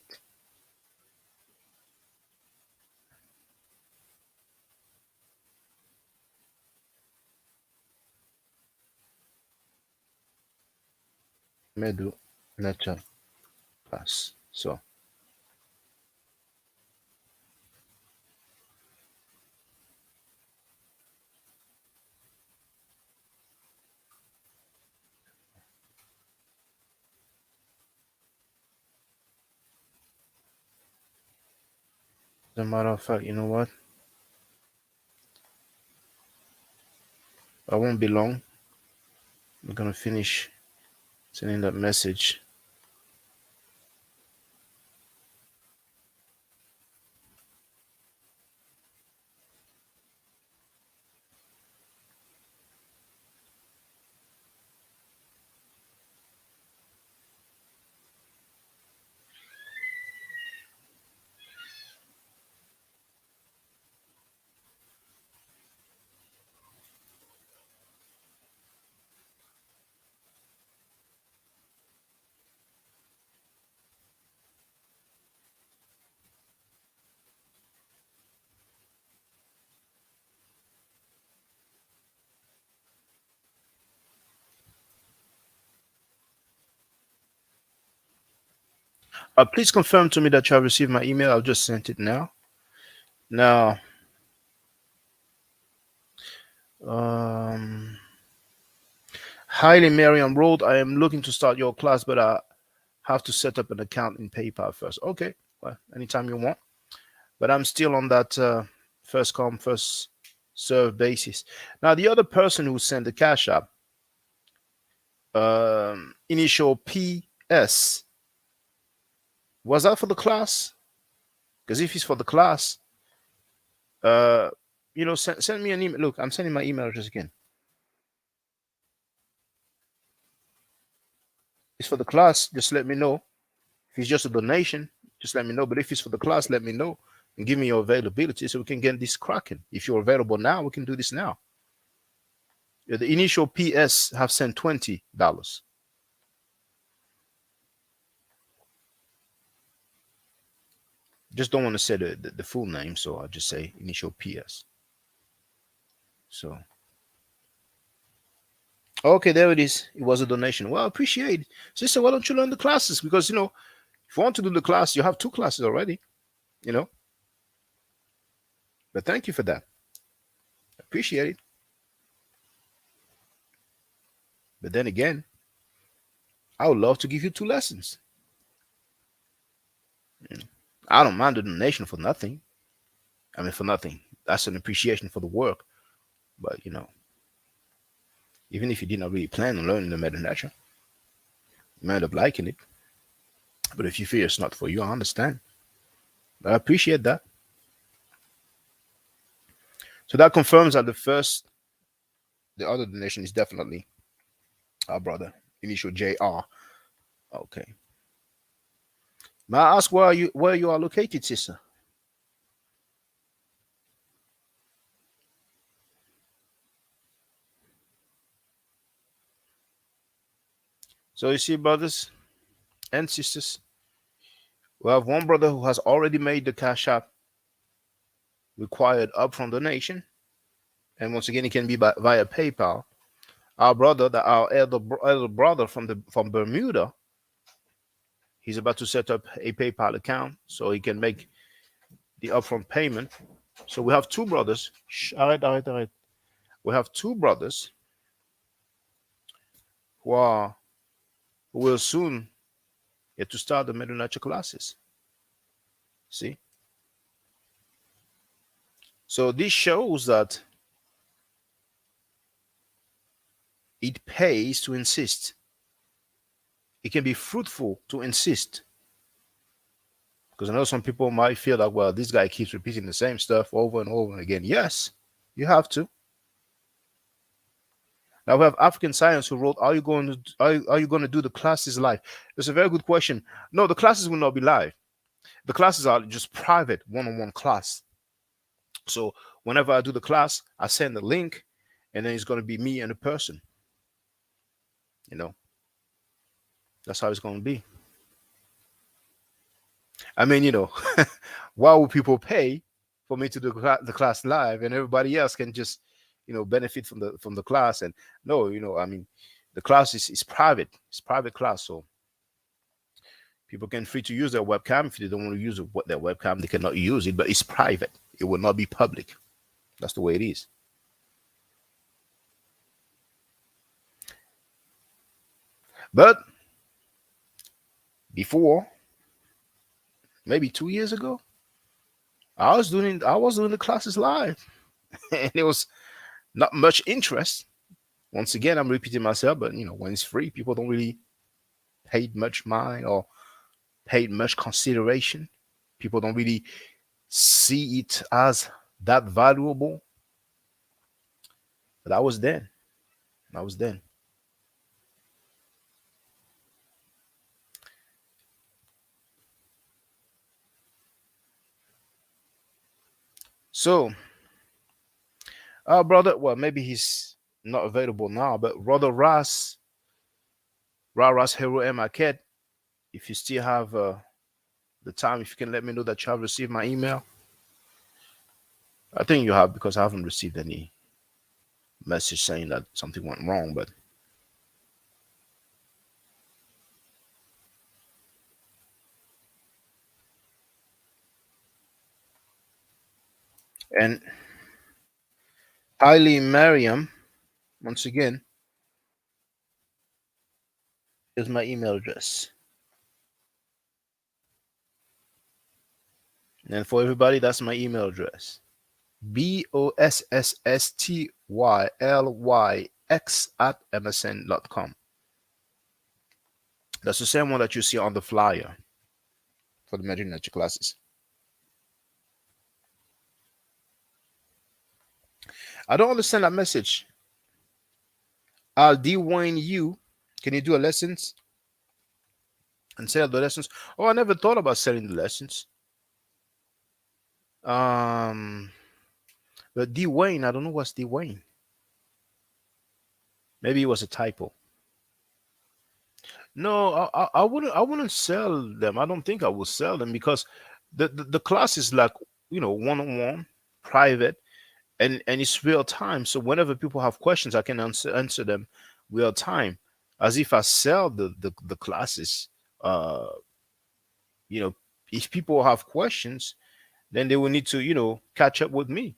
Medu Nature Class. So as a matter of fact, you know what? I won't be long. I'm gonna finish sending that message. Please confirm to me that you have received my email. I've just sent it now. Now, um, highly Mariam Road. I am looking to start your class, but I have to set up an account in PayPal first. Okay, well, anytime you want. But I'm still on that first come, first serve basis. Now, the other person who sent the cash app, initial PS, was that for the class? Because if it's for the class, uh, send me an email. Look, I'm sending my email address again. It's for the class. Just let me know. If it's just a donation, just let me know. But if it's for the class, let me know and give me your availability so we can get this cracking. If you're available now, we can do this now. The initial PS have sent $20. Just don't want to say the full name, so I'll just say initial PS. So, okay, there it is. It was a donation. Well, I appreciate it. Sister, why don't you learn the classes? Because, if you want to do the class, you have 2 classes already, you know. But thank you for that. Appreciate it. But then again, I would love to give you 2 lessons. I don't mind the donation for nothing. I mean, for nothing. That's an appreciation for the work. But, even if you did not really plan on learning the Meta you might end up liking it. But if you feel it's not for you, I understand. I appreciate that. So that confirms that the other donation is definitely our brother, initial JR. Okay. May I ask where you are located, sister? So you see, brothers and sisters, we have one brother who has already made the cash app required upfront donation, and once again, it can be via PayPal. Our brother, our elder brother from Bermuda, he's about to set up a PayPal account so he can make the upfront payment. So we have 2 brothers. All right, all right, all right. We have 2 brothers who are who will soon get to start the middle nature classes. See? So this shows that it pays to insist. It can be fruitful to insist. Because I know some people might feel like, well, this guy keeps repeating the same stuff over and over again. Yes, you have to. Now we have African Science who wrote, "Are you going to are you going to do the classes live?" It's a very good question. No, the classes will not be live. The classes are just private one-on-one class. So whenever I do the class, I send the link, and then it's going to be me and the person. You know, that's how it's going to be. I mean, why would people pay for me to do the class live, and everybody else can just, benefit from the class? And no, I mean, the class is private. It's private class, so people can free to use their webcam. If they don't want to use their webcam, they cannot use it. But it's private. It will not be public. That's the way it is. But before, maybe 2 years ago, I was doing the classes live, and it was not much interest. Once again, I'm repeating myself, but when it's free, people don't really pay much mind or pay much consideration. People don't really see it as that valuable. But I was then. I was then. So, our brother, well, maybe he's not available now, but brother Ras Hero Emaket, if you still have the time, if you can let me know that you have received my email. I think you have, because I haven't received any message saying that something went wrong, but And Haile Mariam, once again, is my email address. And for everybody, that's my email address. BOSSSTYLYX@msn.com. That's the same one that you see on the flyer for the Medicine Nature classes. I don't understand that message. I'll Dwayne you. Can you do a lessons and sell the lessons? Oh, I never thought about selling the lessons. Um, but Dwayne, I don't know what's Dwayne. Maybe it was a typo. No, I wouldn't sell them. I don't think I will sell them because the class is like, one on one, private, and it's real time. So whenever people have questions, I can answer them real time. As if I sell the classes, uh, you know, if people have questions, then they will need to, catch up with me.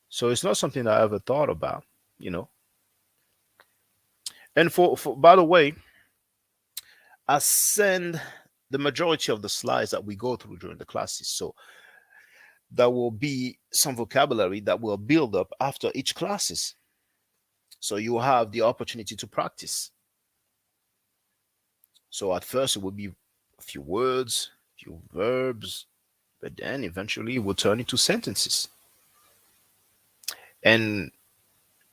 So it's not something that I ever thought about, you know. And for by the way, I send the majority of the slides that we go through during the classes. So there will be some vocabulary that will build up after each classes. So you will have the opportunity to practice. So at first it will be a few words, a few verbs, but then eventually it will turn into sentences. And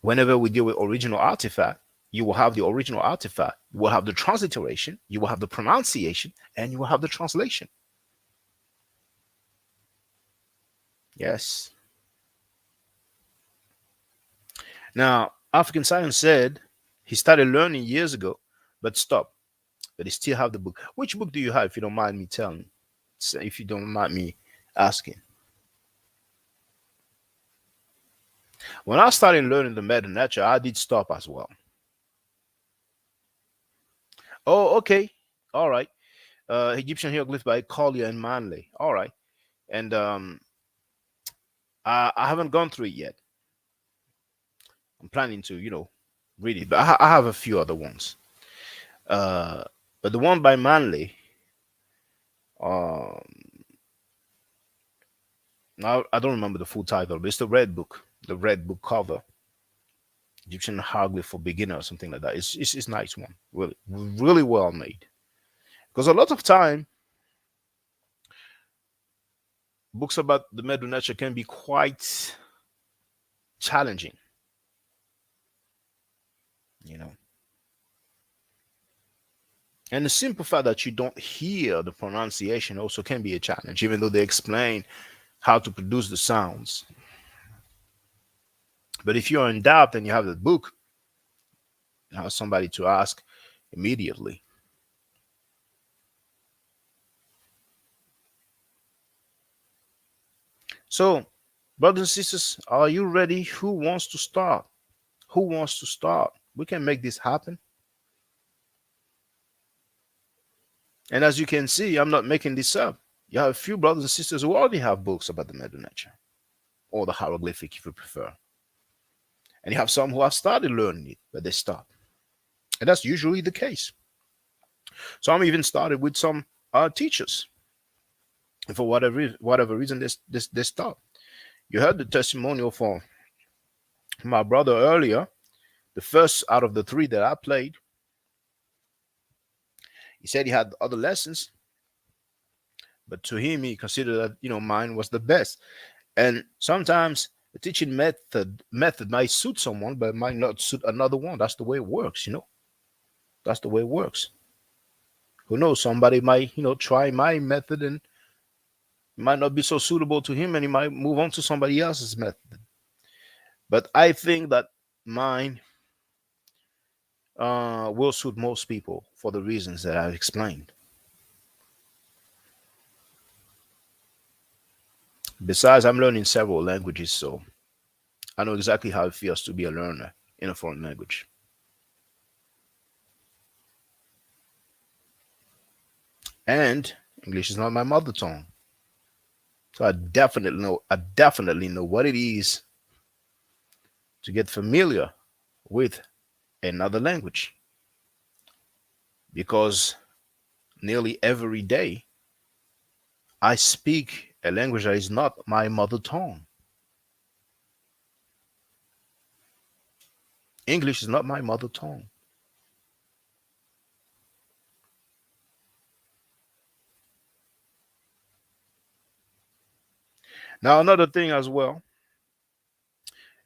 whenever we deal with original artifact, you will have the original artifact, you will have the transliteration, you will have the pronunciation, and you will have the translation. Yes. Now, African Science said he started learning years ago, but stopped. But he still have the book. Which book do you have, if you don't mind me telling? If you don't mind me asking. When I started learning the meta nature, I did stop as well. Oh, okay. All right. Egyptian hieroglyph by Collier and Manley. All right. And I haven't gone through it yet. I'm planning to, read it, but I have a few other ones. Uh, but the one by Manley, um, now I don't remember the full title, but it's the red book cover, Egyptian hieroglyph for beginner or something like that. It's a nice one, really, really well made. Because a lot of time, books about the Medu nature can be quite challenging, you know. And the simple fact that you don't hear the pronunciation also can be a challenge, even though they explain how to produce the sounds. But if you're in doubt and you have the book, you have somebody to ask immediately. So, brothers and sisters, are you ready? Who wants to start? Who wants to start? We can make this happen. And as you can see, I'm not making this up. You have a few brothers and sisters who already have books about the Medu nature or the hieroglyphic, if you prefer. And you have some who have started learning it, but they stop. And that's usually the case. Some even started with some teachers. And for whatever reason, they stop. You heard the testimonial from my brother earlier. The first out of the three that I played, he said he had other lessons, but to him, he considered that mine was the best. And sometimes the teaching method might suit someone, but it might not suit another one. That's the way it works. That's the way it works. Who knows? Somebody might try my method and it might not be so suitable to him, and he might move on to somebody else's method. But I think that mine will suit most people for the reasons that I've explained. Besides, I'm learning several languages, so I know exactly how it feels to be a learner in a foreign language. And English is not my mother tongue. So I definitely know what it is to get familiar with another language because nearly every day I speak a language that is not my mother tongue. English is not my mother tongue. Now, another thing as well,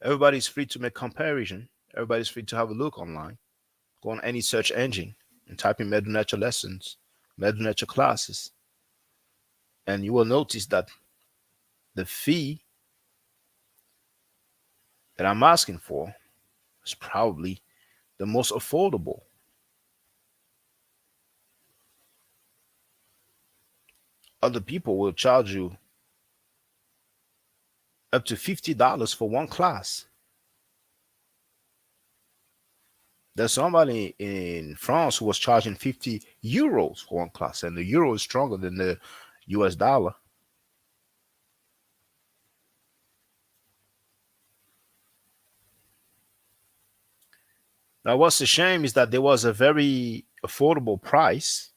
everybody's free to make comparison. Everybody's free to have a look online. Go on any search engine and type in Medu Nature lessons, Medu Nature classes, and you will notice that the fee that I'm asking for is probably the most affordable. Other people will charge you up to $50 for one class. There's somebody in France who was charging 50 euros for one class, and the euro is stronger than the US dollar. Now, what's a shame is that there was a very affordable price,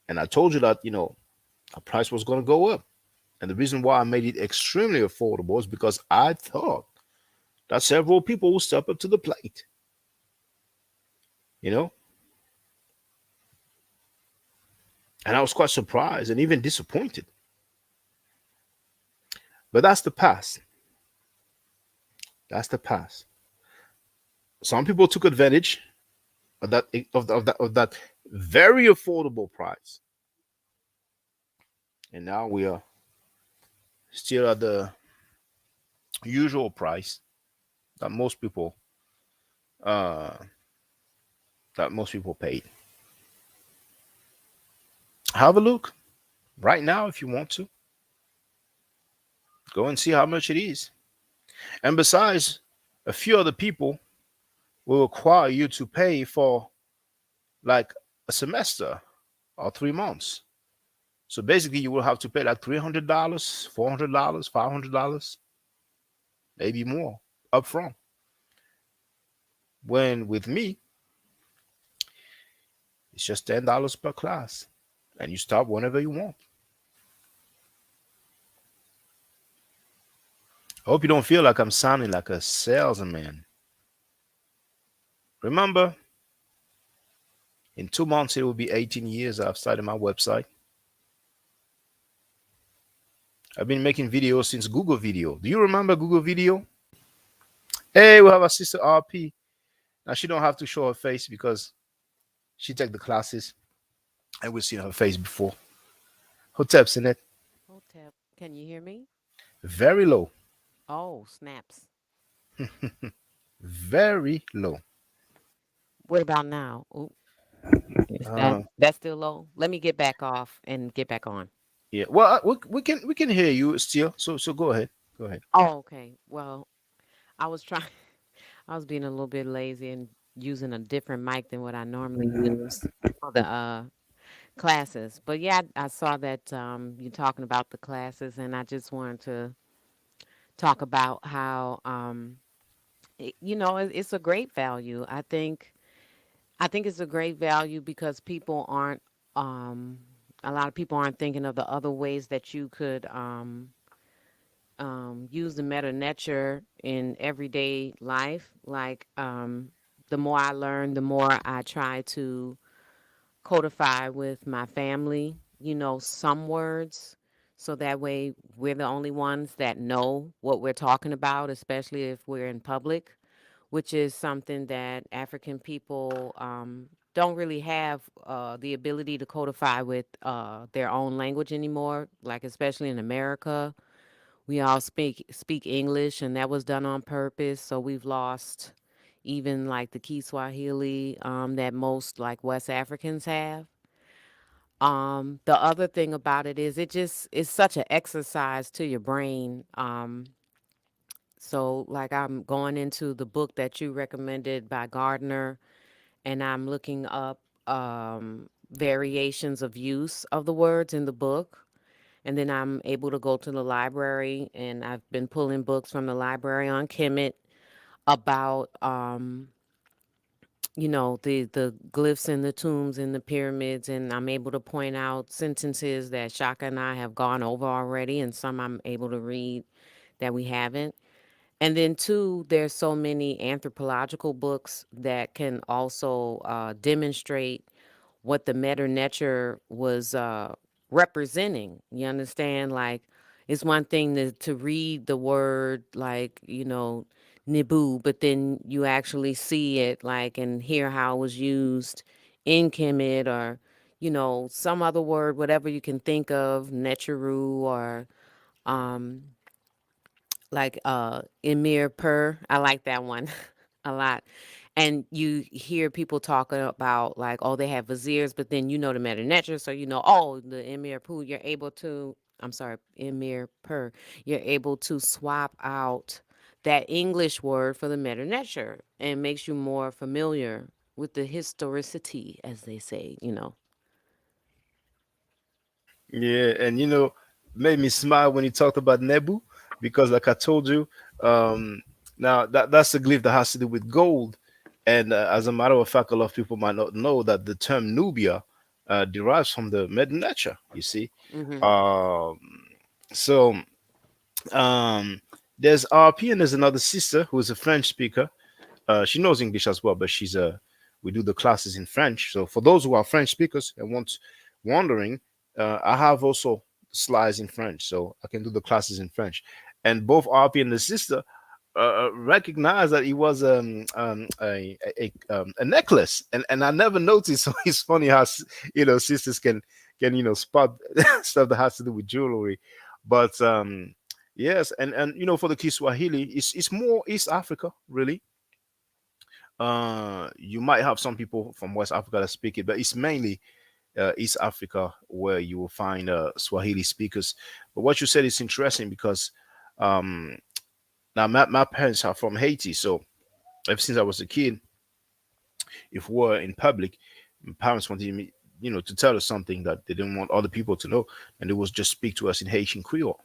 and I told you that, the price was going to go up. And the reason why I made it extremely affordable is because I thought that several people will step up to the plate, you know? And I was quite surprised and even disappointed. But that's the past. That's the past. Some people took advantage of that very affordable price. And now we are still at the usual price that most people uh that most people paid. Have a look right now if you want to. Go and see how much it is. And besides, a few other people will require you to pay for like a semester or 3 months. So basically, you will have to pay like $300, $400, $500, maybe more upfront. When with me, it's just $10 per class, and you start whenever you want. I hope you don't feel like I'm sounding like a salesman. Remember, in 2 months, it will be 18 years I've started my website. I've been making videos since Google Video. Do you remember Google Video? Hey, we have a sister RP. Now she don't have to show her face because she take the classes and we've seen her face before. Hotep's in it. Hotep, can you hear me? Very low. Oh, snaps. Very low. What about now? Ooh, is that Uh, that's still low? Let me get back off and get back on. yeah. Well, we can hear you still. So go ahead. Go ahead. Oh, okay. Well, I was trying. I was being a little bit lazy and using a different mic than what I normally use for the classes. But yeah, I saw that you're talking about the classes, and I just wanted to talk about how it's a great value. I think it's a great value because people aren't um a lot of people aren't thinking of the other ways that you could use the meta nature in everyday life. Like the more I learn, the more I try to codify with my family, some words. So that way we're the only ones that know what we're talking about, especially if we're in public, which is something that African people don't really have the ability to codify with their own language anymore. Like especially in America, we all speak English, and that was done on purpose. So we've lost even like the Kiswahili that most like West Africans have. The other thing about it is it just it's such an exercise to your brain. So like I'm going into the book that you recommended by Gardner, and I'm looking up variations of use of the words in the book. And then I'm able to go to the library, and I've been pulling books from the library on Kemet about the glyphs and the tombs and the pyramids, and I'm able to point out sentences that Shaka and I have gone over already, and some I'm able to read that we haven't. And then two, there's so many anthropological books that can also demonstrate what the Medu Neter was representing. You understand? Like, it's one thing to read the word, like, Nibu, but then you actually see it, like, and hear how it was used in Kemet, or, some other word, whatever you can think of, Neteru, or um, like Emir Pur. I like that one a lot. And you hear people talking about, like, oh, they have viziers, but then the Medu Neter, so oh, the Emir Pur, you're able to, I'm sorry, Emir Pur, you're able to swap out that English word for the Medu Neter, and makes you more familiar with the historicity, as they say. Yeah, and made me smile when you talked about Nebu, because like I told you, um, now that's a glyph that has to do with gold, and as a matter of fact, a lot of people might not know that the term Nubia derives from the Mednecha. You see, Hmm. um, so um, there's RP, and there's another sister who is a French speaker. She knows English as well, but we do the classes in French. So for those who are French speakers and wondering, I have also slides in French, so I can do the classes in French. And both RP and the sister recognized that it was a necklace, and I never noticed. So it's funny how sisters can spot stuff that has to do with jewelry, but yes, and for the Kiswahili, it's more East Africa, really. You might have some people from West Africa that speak it, but it's mainly East Africa where you will find Swahili speakers. But what you said is interesting because um, now my parents are from Haiti, so ever since I was a kid, if we're in public, my parents wanted me, to tell us something that they didn't want other people to know, and they would just speak to us in Haitian Creole,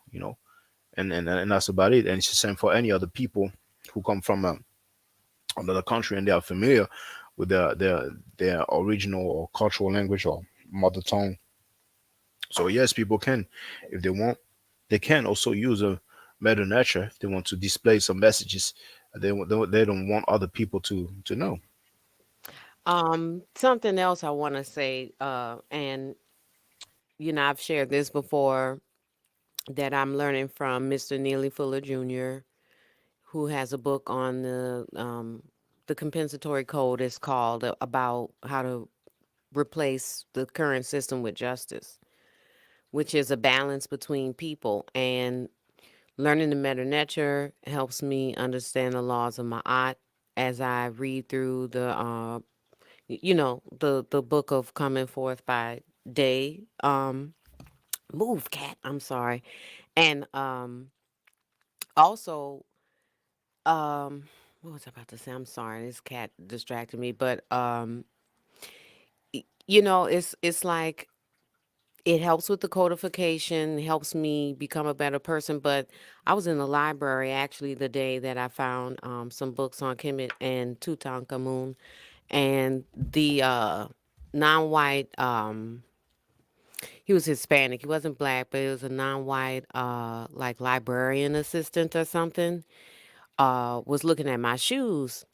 and that's about it. And it's the same for any other people who come from another country and they are familiar with their original or cultural language or mother tongue. So yes, people can, if they want, they can also use a meta nature if they want to display some messages they don't want other people to know. Something else I want to say, and I've shared this before, that I'm learning from Mr. Neely Fuller Jr., who has a book on the compensatory code. Is called about how to replace the current system with justice, which is a balance between people. And learning the meta nature helps me understand the laws of Ma'at as I read through the book of Coming Forth by Day. Move, cat. I'm sorry. And also, what was I about to say? I'm sorry. This cat distracted me. But it's like it helps with the codification, helps me become a better person. But I was in the library actually the day that I found some books on Kemet and Tutankhamun, and the non-white. He was Hispanic. He wasn't black, but he was a non-white, like librarian assistant or something. Was looking at my shoes,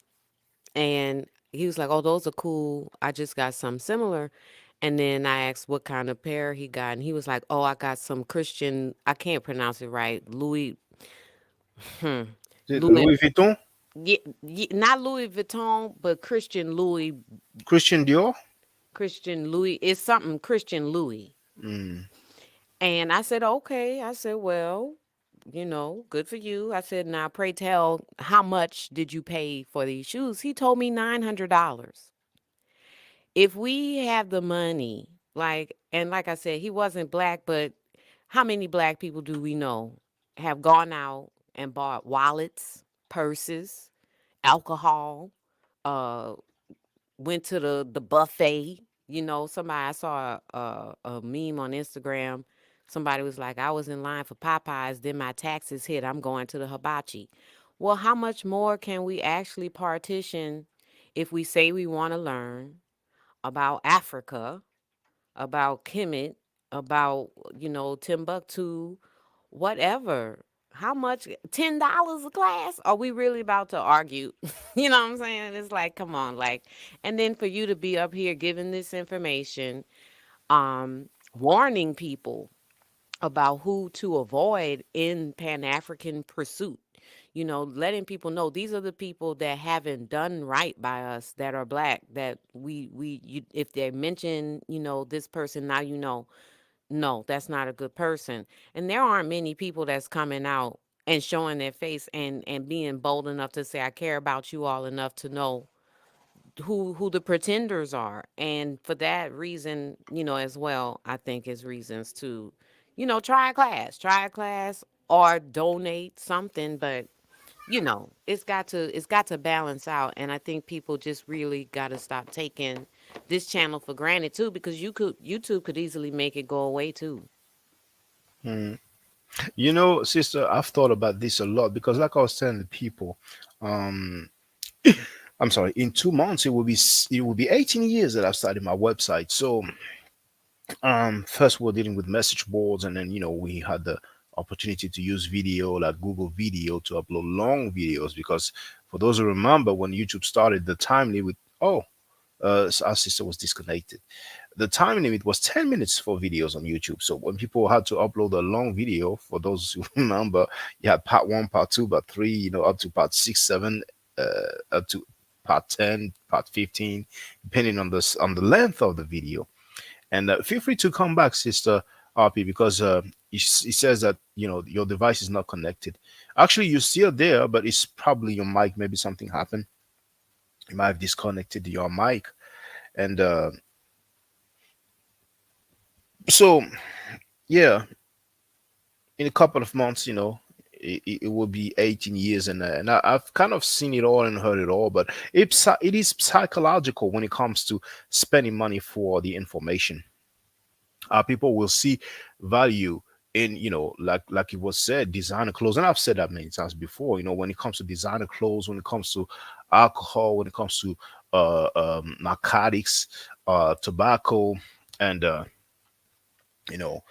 and he was like, "Oh, those are cool. I just got some similar." And then I asked what kind of pair he got, and he was like, "Oh, I got some Christian. I can't pronounce it right. Hmm, Is it Louis. Louis Vuitton, Yeah, not Louis Vuitton, but Christian Louis. Christian Dior? Christian Louis. It's something Christian Louis." Mm. And I said, "Okay." I said, "Well, good for you." I said, "Now, pray tell, how much did you pay for these shoes?" He told me $900. If we have the money, and like I said, he wasn't black, but how many black people do we know have gone out and bought wallets, purses, alcohol, uh, went to the buffet? Somebody, I saw a meme on Instagram. Somebody was like, I was in line for Popeyes, then my taxes hit. I'm going to the hibachi. Well, how much more can we actually partition if we say we want to learn about Africa, about Kemet, about, Timbuktu, whatever? How much? $10 a class? Are we really about to argue? You know what I'm saying? It's like, come on, like, and then for you to be up here giving this information, warning people about who to avoid in Pan African pursuit. Letting people know these are the people that haven't done right by us, that are black, that if they mention, this person, now no, that's not a good person. And there aren't many people that's coming out and showing their face and being bold enough to say, I care about you all enough to know who the pretenders are. And for that reason, as well, I think is reasons to, try a class or donate something. But it's got to balance out. And I think people just really got to stop taking this channel for granted too, because YouTube could easily make it go away too. Mm. You know, sister, I've thought about this a lot because, like I was telling the people, um, I'm sorry, in 2 months it will be 18 years that I've started my website. So, first we're dealing with message boards, and then we had the opportunity to use video like Google Video to upload long videos because for those who remember when YouTube started, the time limit. Oh, our sister was disconnected. The time limit was 10 minutes for videos on YouTube. So when people had to upload a long video, for those who remember, you had part one, part two, part three, up to part six, seven, up to part 10, part 15, depending on the length of the video. And feel free to come back, Sister RP, because it says that your device is not connected. Actually, you're still there, but it's probably your mic. Maybe something happened. You might have disconnected your mic, and so yeah, in a couple of months, it will be 18 years, and I've kind of seen it all and heard it all. But it is psychological when it comes to spending money for the information. People will see value in like it was said, designer clothes, and I've said that many times before. When it comes to designer clothes, when it comes to alcohol, when it comes to narcotics, tobacco, and you know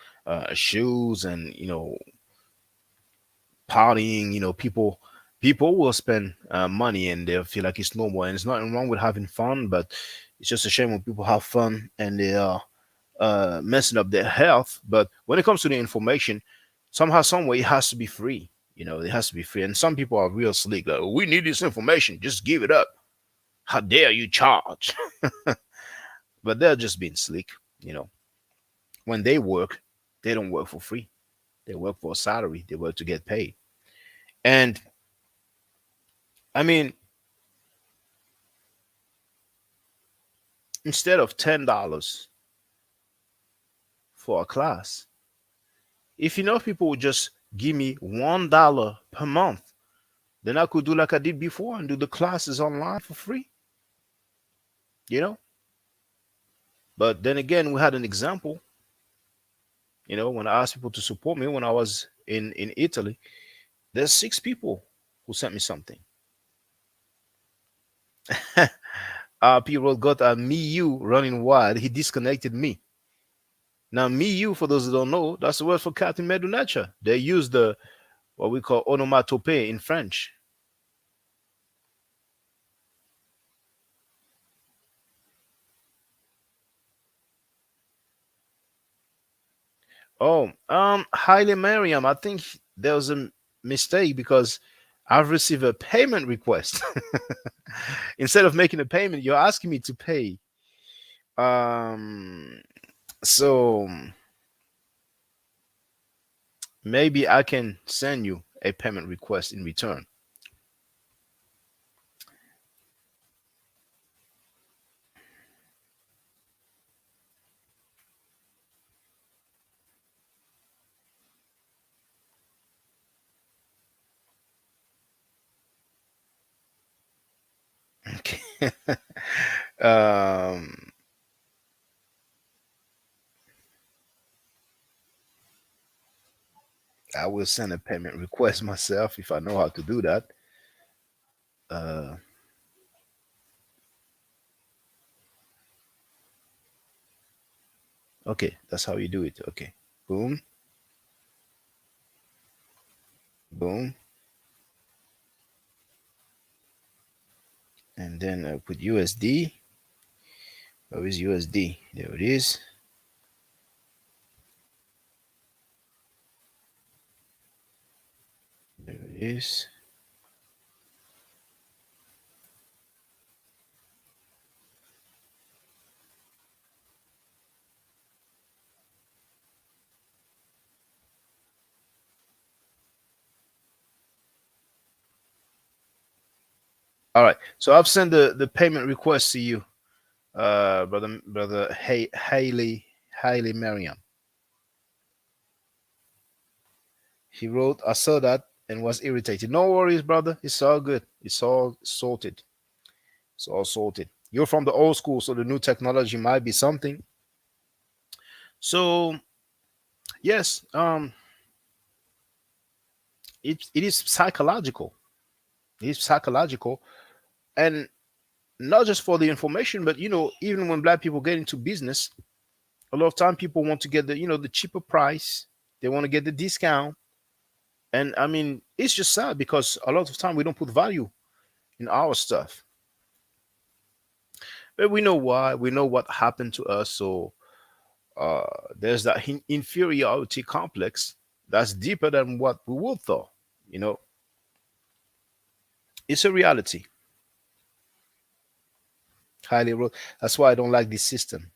shoes, and partying. People will spend money and they'll feel like it's normal, and it's nothing wrong with having fun, but it's just a shame when people have fun and they are messing up their health. But when it comes to the information, somehow, some way, it has to be free. It has to be free. And some people are real slick. Like, we need this information. Just give it up. How dare you charge? But they're just being slick. You know, when they work, they don't work for free. They work for a salary. They work to get paid. And I mean, instead of $10 for a class, if enough people would just give me $1 per month, then I could do like I did before and do the classes online for free, you know? But then again, we had an example, when I asked people to support me when I was in Italy, there's 6 people who sent me something. People got a me you running wild. He disconnected me. Now, me you, for those who don't know, that's the word for Captain Medunacha. They use the what we call onomatopoeia in French. Oh, Haile Mariam, I think there was a mistake because I've received a payment request. Instead of making a payment, you're asking me to pay. Um, so maybe I can send you a payment request in return. Okay. um, will send a payment request myself if I know how to do that. Uh, okay, that's how you do it. Okay, boom, boom, and then put USD. Where is USD? There it is. There it is. All right. So I've sent the payment request to you, brother Haley Mariam. He wrote, I saw that and was irritated. No worries, brother. It's all good. It's all sorted. It's all sorted. You're from the old school, so the new technology might be something. So yes, it is psychological. It is psychological, and not just for the information, but even when black people get into business, a lot of time people want to get the cheaper price. They want to get the discount, and I mean, it's just sad because a lot of time we don't put value in our stuff. But we know why. We know what happened to us. So uh, there's that inferiority complex that's deeper than what we would thought. You know, it's a reality. Highly wrote. That's why I don't like this system.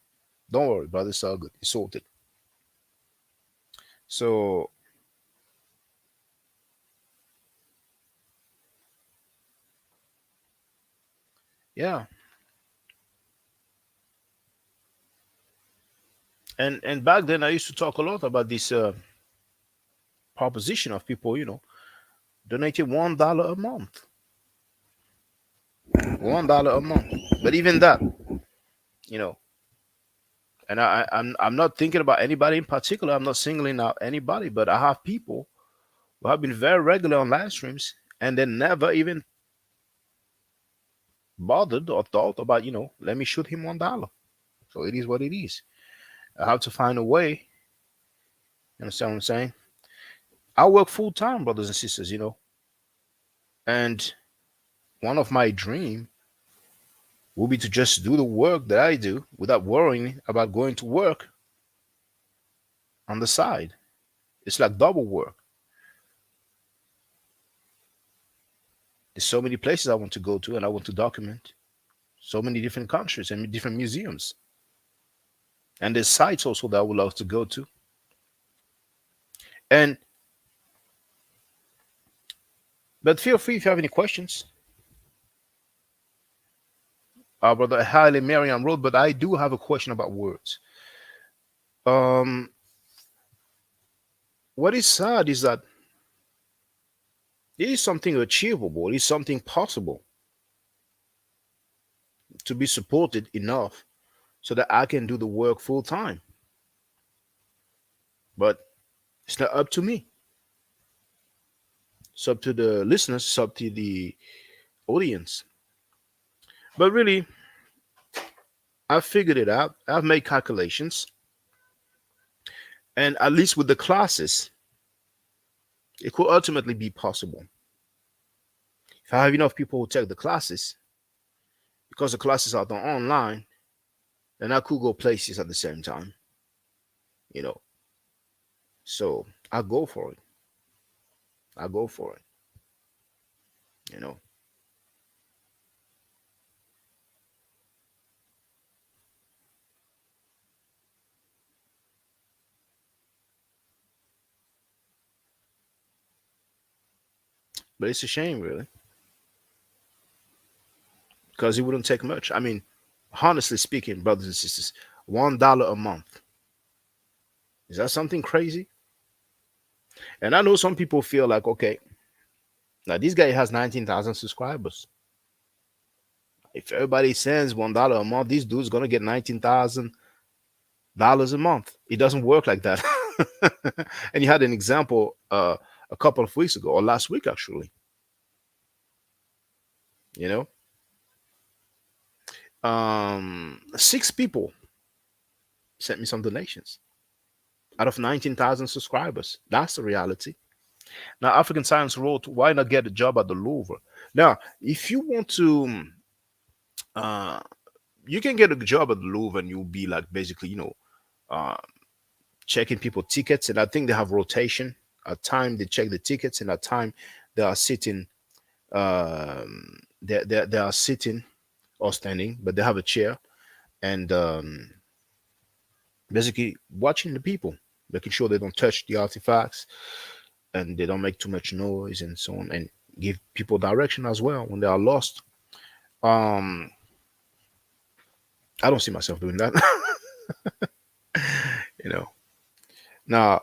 Don't worry, brother. It's all good. It's sorted. So yeah, and back then I used to talk a lot about this proposition of people, donating $1 a month, $1 a month. But even that, you know, and I'm not thinking about anybody in particular. I'm not singling out anybody, but I have people who have been very regular on live streams and then never even bothered or thought about, let me shoot him $1. So it is what it is. I have to find a way. You understand what I'm saying? I work full time, brothers and sisters, and one of my dream will be to just do the work that I do without worrying about going to work on the side. It's like double work. There's so many places I want to go to and I want to document. So many different countries and different museums. And there's sites also that I would love to go to. And but feel free if you have any questions. Our brother Haile Mariam wrote, but I do have a question about words. Um, what is sad is that it is something achievable, it is something possible to be supported enough so that I can do the work full time. But it's not up to me. It's up to the listeners, it's up to the audience. But really, I've figured it out. I've made calculations. And at least with the classes, it could ultimately be possible. If I have enough people who take the classes, because the classes are done online, then I could go places at the same time. You know. So I go for it. I go for it. You know. But it's a shame, really, because it wouldn't take much. I mean, honestly speaking, brothers and sisters, $1 a month. Is that something crazy? And I know some people feel like, okay, now this guy has 19,000 subscribers. If everybody sends $1 a month, this dude's gonna get $19,000 a month. It doesn't work like that. And you had an example a couple of weeks ago, or last week actually. You know, 6 people sent me some donations out of 19,000 subscribers. That's the reality. Now, African Science wrote, "Why not get a job at the Louvre?" Now, if you want to, uh, you can get a job at the Louvre, and you'll be like basically, uh, checking people tickets, and I think they have rotation. At time they check the tickets, and at time they are sitting. They are sitting or standing, but they have a chair, and basically watching the people, making sure they don't touch the artifacts and they don't make too much noise and so on, and give people direction as well when they are lost. Um, I don't see myself doing that. you know. Now,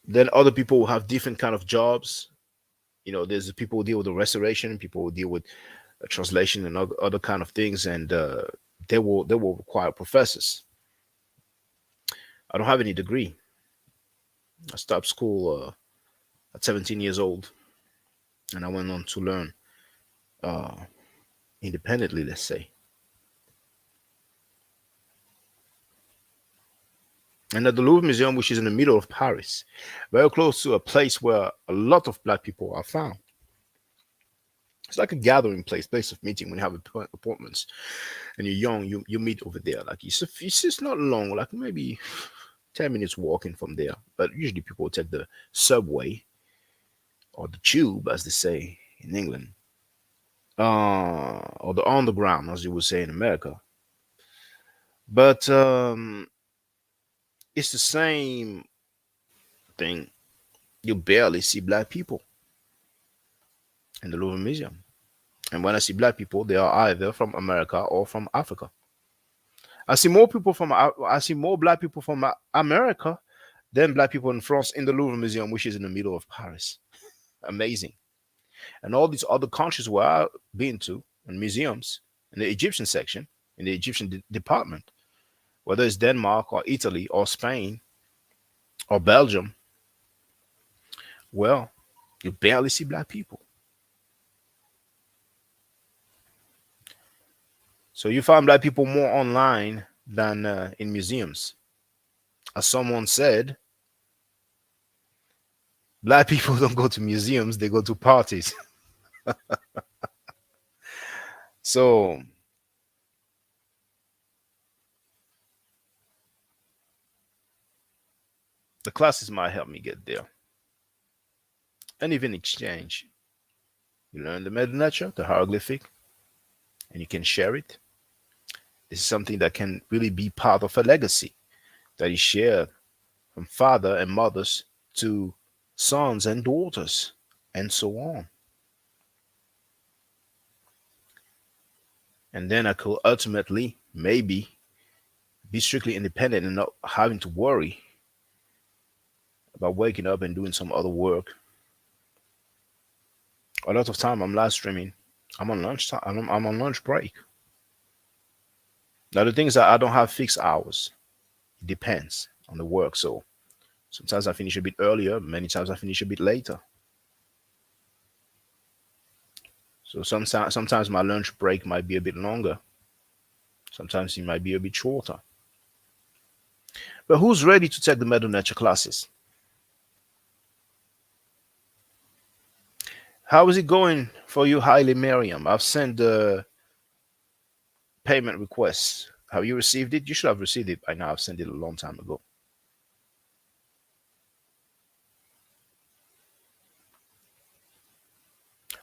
then other people will have different kind of jobs. There's the people who deal with the restoration, people who deal with translation and other kind of things, and they will require professors. I don't have any degree. I stopped school at 17 years old, and I went on to learn uh, independently, let's say. And at the Louvre Museum, which is in the middle of Paris, very close to a place where a lot of black people are found. It's like a gathering place of meeting when you have appointments and you're young, you meet over there. Like it's just not long, like maybe 10 minutes walking from there. But usually people take the subway or the tube, as they say in England, or the underground, as you would say in America. But it's the same thing. You barely see black people in the Louvre Museum. And when I see black people, they are either from America or from Africa. I see more black people from America than black people in France in the Louvre Museum, which is in the middle of Paris. Amazing. And all these other countries where I've been to, and museums, in the Egyptian section, in the Egyptian department, whether it's Denmark or Italy or Spain or Belgium, well, you barely see black people. So you find black people more online than in museums. As someone said, black people don't go to museums, they go to parties. So the classes might help me get there. And even exchange. You learn the Medu the hieroglyphic, and you can share it. This is something that can really be part of a legacy that is shared from father and mothers to sons and daughters, and so on. And then I could ultimately, maybe, be strictly independent and not having to worry about waking up and doing some other work. A lot of time I'm live streaming. I'm on lunch time. I'm on lunch break. Now the thing is that I don't have fixed hours. It depends on the work. So sometimes I finish a bit earlier. Many times I finish a bit later. So sometimes my lunch break might be a bit longer. Sometimes it might be a bit shorter. But who's ready to take the Medu Neter classes? How is it going for you, Haile Miriam? I've sent the payment request. Have you received it? You should have received it by now. I've sent it a long time ago.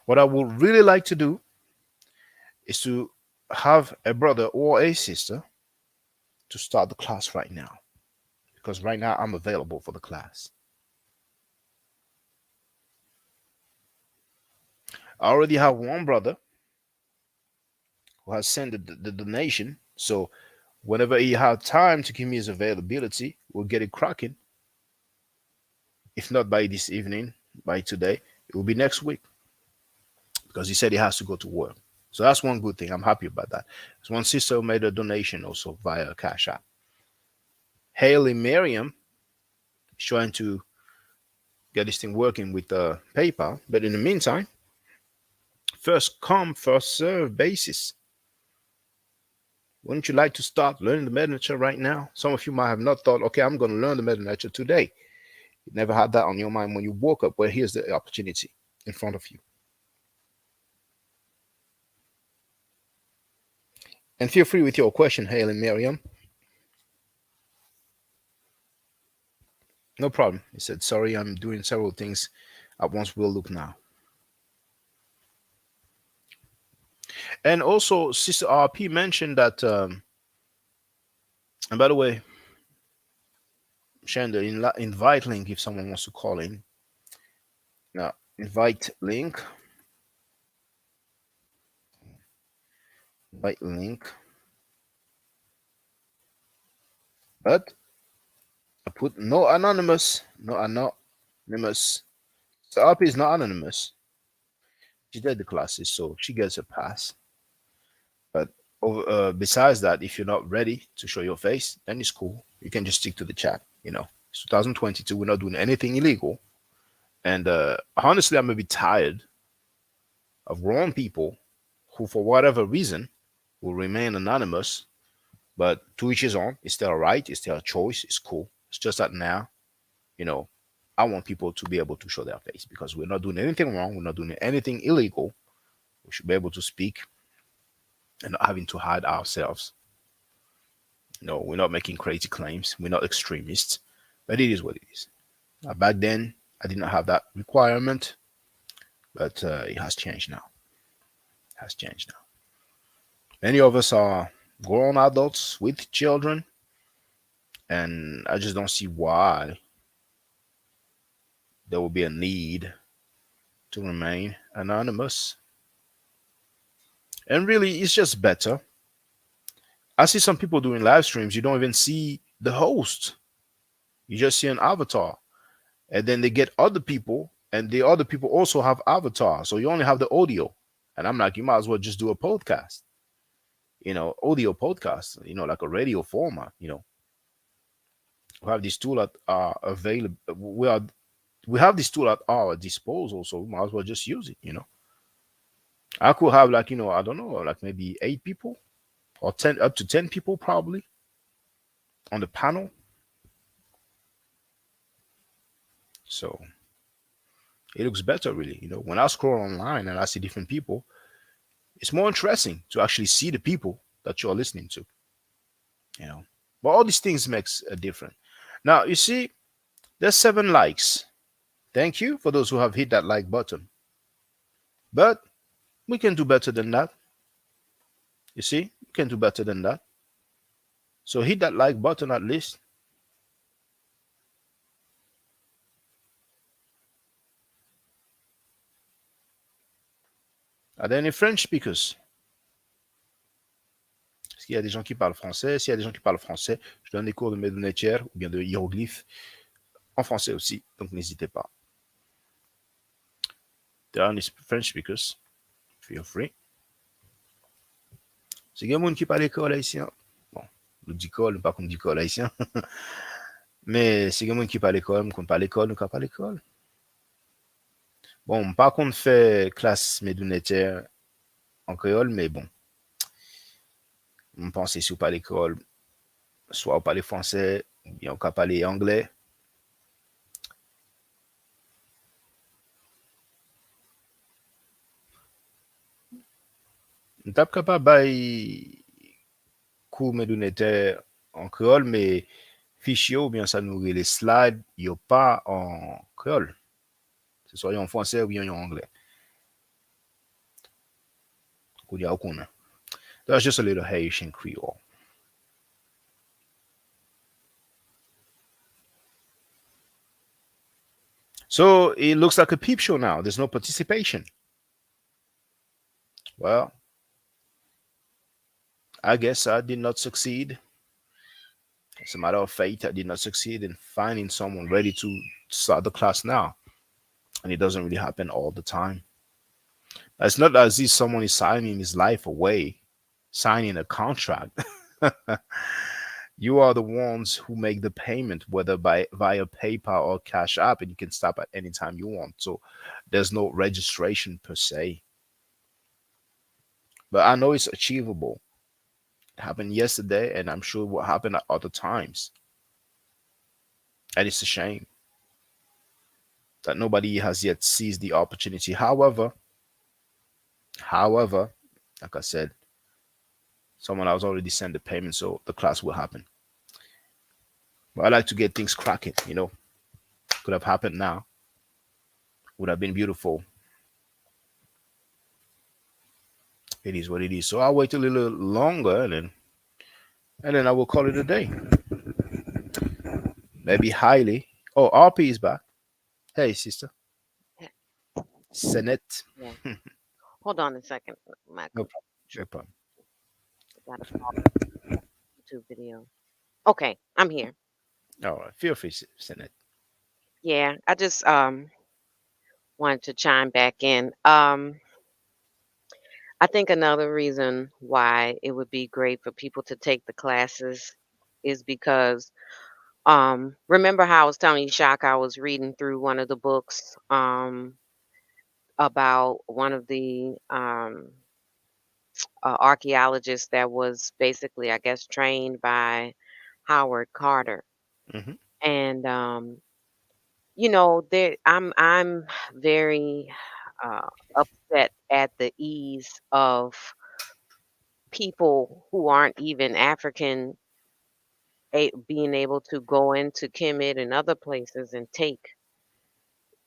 What I would really like to do is to have a brother or a sister to start the class right now. Because right now I'm available for the class. I already have one brother who has sent the donation. So whenever he has time to give me his availability, we'll get it cracking. If not by this evening, by today, it will be next week. Because he said he has to go to work. So that's one good thing. I'm happy about that. There's one sister who made a donation also via Cash App. Haley Merriam is trying to get this thing working with PayPal. But in the meantime, first come, first serve basis. Wouldn't you like to start learning the MetaNature right now? Some of you might have not thought, okay, I'm going to learn the MetaNature today. You never had that on your mind when you woke up. Well, here's the opportunity in front of you. And feel free with your question, Haley Miriam. No problem. He said, sorry, I'm doing several things at once. We'll look now. And also, Sister RP mentioned that, and by the way, sharing the invite link if someone wants to call in. Now, invite link. Invite link. But I put no anonymous. No anonymous. So RP is not anonymous. She did the classes, so she gets a pass. But besides that, if you're not ready to show your face, then it's cool. You can just stick to the chat. You know, it's 2022. We're not doing anything illegal. And honestly, I'm a bit tired of grown people who, for whatever reason, will remain anonymous. But to each his own. It's their right. It's their choice. It's cool. It's just that now, you know, I want people to be able to show their face because we're not doing anything wrong. We're not doing anything illegal. We should be able to speak and not having to hide ourselves. No, we're not making crazy claims. We're not extremists, but it is what it is. Back then, I did not have that requirement, but it has changed now. It has changed now. Many of us are grown adults with children, and I just don't see why there will be a need to remain anonymous. And really, it's just better. I see some people doing live streams, you don't even see the host. You just see an avatar. And then they get other people, and the other people also have avatars. So you only have the audio. And I'm like, you might as well just do a podcast. You know, audio podcast, you know, like a radio format, you know. We have this tool that are available. We have this tool at our disposal, so we might as well just use it, you know. I could have like, you know, I don't know, like maybe 8 people or 10, up to 10 people probably on the panel. So it looks better really, you know. When I scroll online and I see different people, it's more interesting to actually see the people that you're listening to, you know. But all these things makes a difference. Now, you see, there's 7 likes. Thank you for those who have hit that like button. But we can do better than that. You see, we can do better than that. So hit that like button at least. Are there any French speakers? Est-ce qu'il y a des gens qui parlent français? S'il y a des gens qui parlent français, je donne des cours de Medunetier ou bien de hiéroglyphes en français aussi, donc n'hésitez pas. There are any French speakers. Feel free. C'est quelqu'un qui parle l'école haïtien. Bon, nous dit col, pas qu'on dit col haïtien. Mais c'est quelqu'un qui parle l'école, qu'on parle l'école, nous parle l'école. Bon, par contre, fait classe Medunetier en créole, mais bon. On pense si vous parlez l'école, soit vous parlez français, ou bien vous parlez anglais. Nous sommes capables de cours Medunetier en créole, mais fichier ou bien ça nous les slides, il n'y a pas en créole. C'est soit en français ou bien en anglais. That's just a little Haitian Creole. So it looks like a peep show now. There's no participation. Well, I guess I did not succeed. It's a matter of fate. I did not succeed in finding someone ready to start the class now. And it doesn't really happen all the time. It's not as if someone is signing his life away, signing a contract. You are the ones who make the payment, whether by via PayPal or Cash App, and you can stop at any time you want. So there's no registration per se. But I know it's achievable. It happened yesterday, and I'm sure it will happen at other times. And it's a shame that nobody has yet seized the opportunity. However, like I said, someone has already sent the payment, so the class will happen. But I like to get things cracking, you know. Could have happened now. Would have been beautiful. It is what it is. So I'll wait a little longer and then I will call it a day. Maybe highly. Oh, RP is back. Hey sister. Yeah. Senet. Yeah. Hold on a second. My No problem. No problem. got a YouTube video. Okay, I'm here. All right. Feel free, Senet. Yeah, I just wanted to chime back in. I think another reason why it would be great for people to take the classes is because remember how I was telling you, Shock, I was reading through one of the books about one of the archaeologists that was basically, I guess, trained by Howard Carter. Hmm. And there I'm very upset at the ease of people who aren't even African being able to go into Kemet and other places and take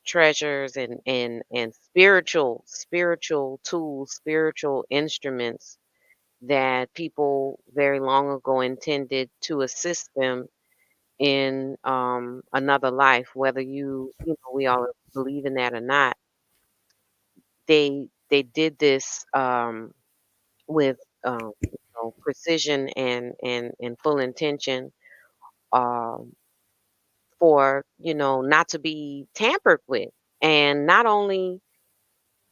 treasures and spiritual tools, spiritual instruments that people very long ago intended to assist them in another life, whether we all believe in that or not. They did this with precision and full intention, um, for not to be tampered with. And not only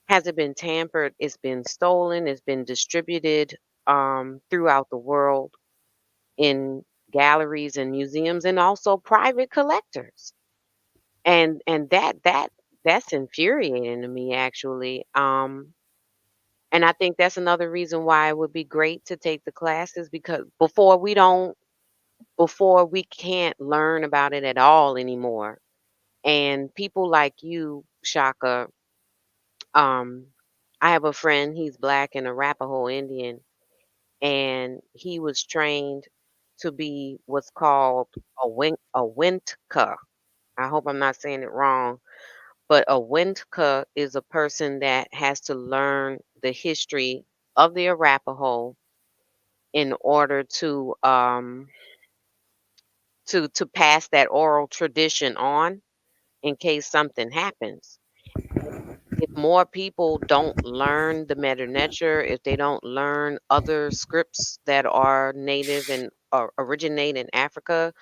has it been tampered, it's been stolen, it's been distributed throughout the world in galleries and museums and also private collectors. And that's infuriating to me, actually. And I think that's another reason why it would be great to take the classes, because before we can't learn about it at all anymore. And people like you, Shaka, um, I have a friend, he's black and Arapaho Indian, and he was trained to be what's called a Wintka. I hope I'm not saying it wrong, but a Wintka is a person that has to learn the history of the Arapaho in order to pass that oral tradition on in case something happens. If more people don't learn the Meta Nature, if they don't learn other scripts that are native and or originate in Africa,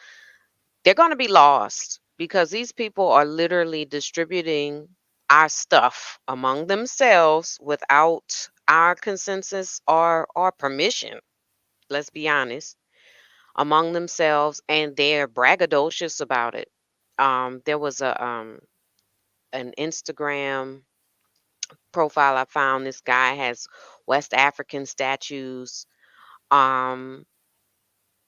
they're going to be lost, because these people are literally distributing our stuff among themselves without our consensus or permission. Let's be honest, among themselves, and they're braggadocious about it. There was an Instagram profile I found. This guy has West African statues. Um,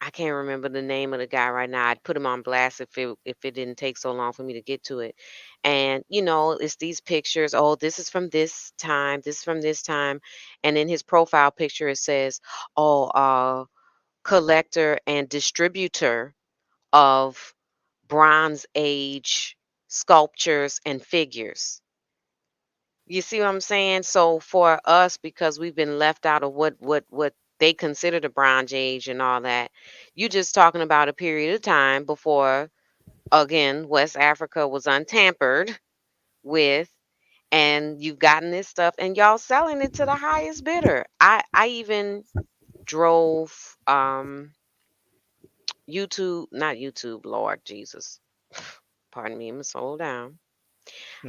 I can't remember the name of the guy right now. I'd put him on blast if it didn't take so long for me to get to it. And it's these pictures. Oh, this is from this time. This is from this time. And in his profile picture, it says, "Oh, collector and distributor of Bronze Age sculptures and figures." You see what I'm saying? So for us, because we've been left out of what they consider the Bronze Age and all that, you just talking about a period of time before, again, West Africa was untampered with, and you've gotten this stuff, and y'all selling it to the highest bidder. I even drove YouTube, not YouTube, Lord Jesus, pardon me, I'm slow down.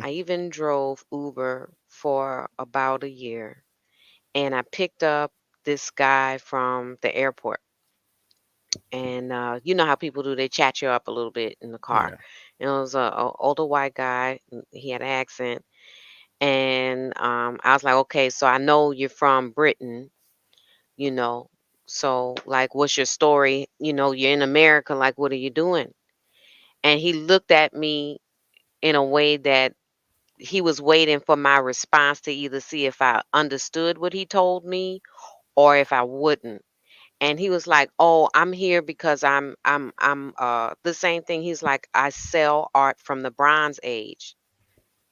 I even drove Uber for about a year, and I picked up this guy from the airport, and you know how people do, they chat you up a little bit in the car. Yeah. And it was a older white guy. He had an accent, and I was like, okay, so I know you're from Britain, you know. So like, what's your story? You know, you're in America. Like, what are you doing? And he looked at me in a way that he was waiting for my response to either see if I understood what he told me or if I wouldn't. And he was like, "Oh, I'm here because I'm the same thing." He's like, "I sell art from the Bronze Age."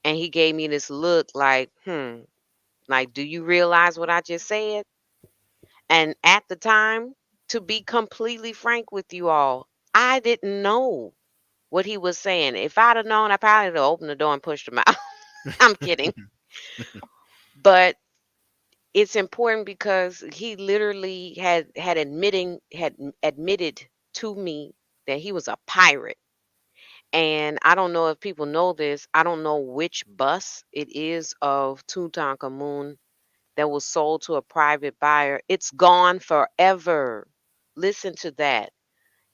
And he gave me this look like, like, do you realize what I just said? And at the time, to be completely frank with you all, I didn't know what he was saying. If I'd have known, I probably would have opened the door and pushed him out. I'm kidding. But it's important because he literally had admitted to me that he was a pirate. And I don't know if people know this. I don't know which bust it is of Tutankhamun that was sold to a private buyer. It's gone forever. Listen to that.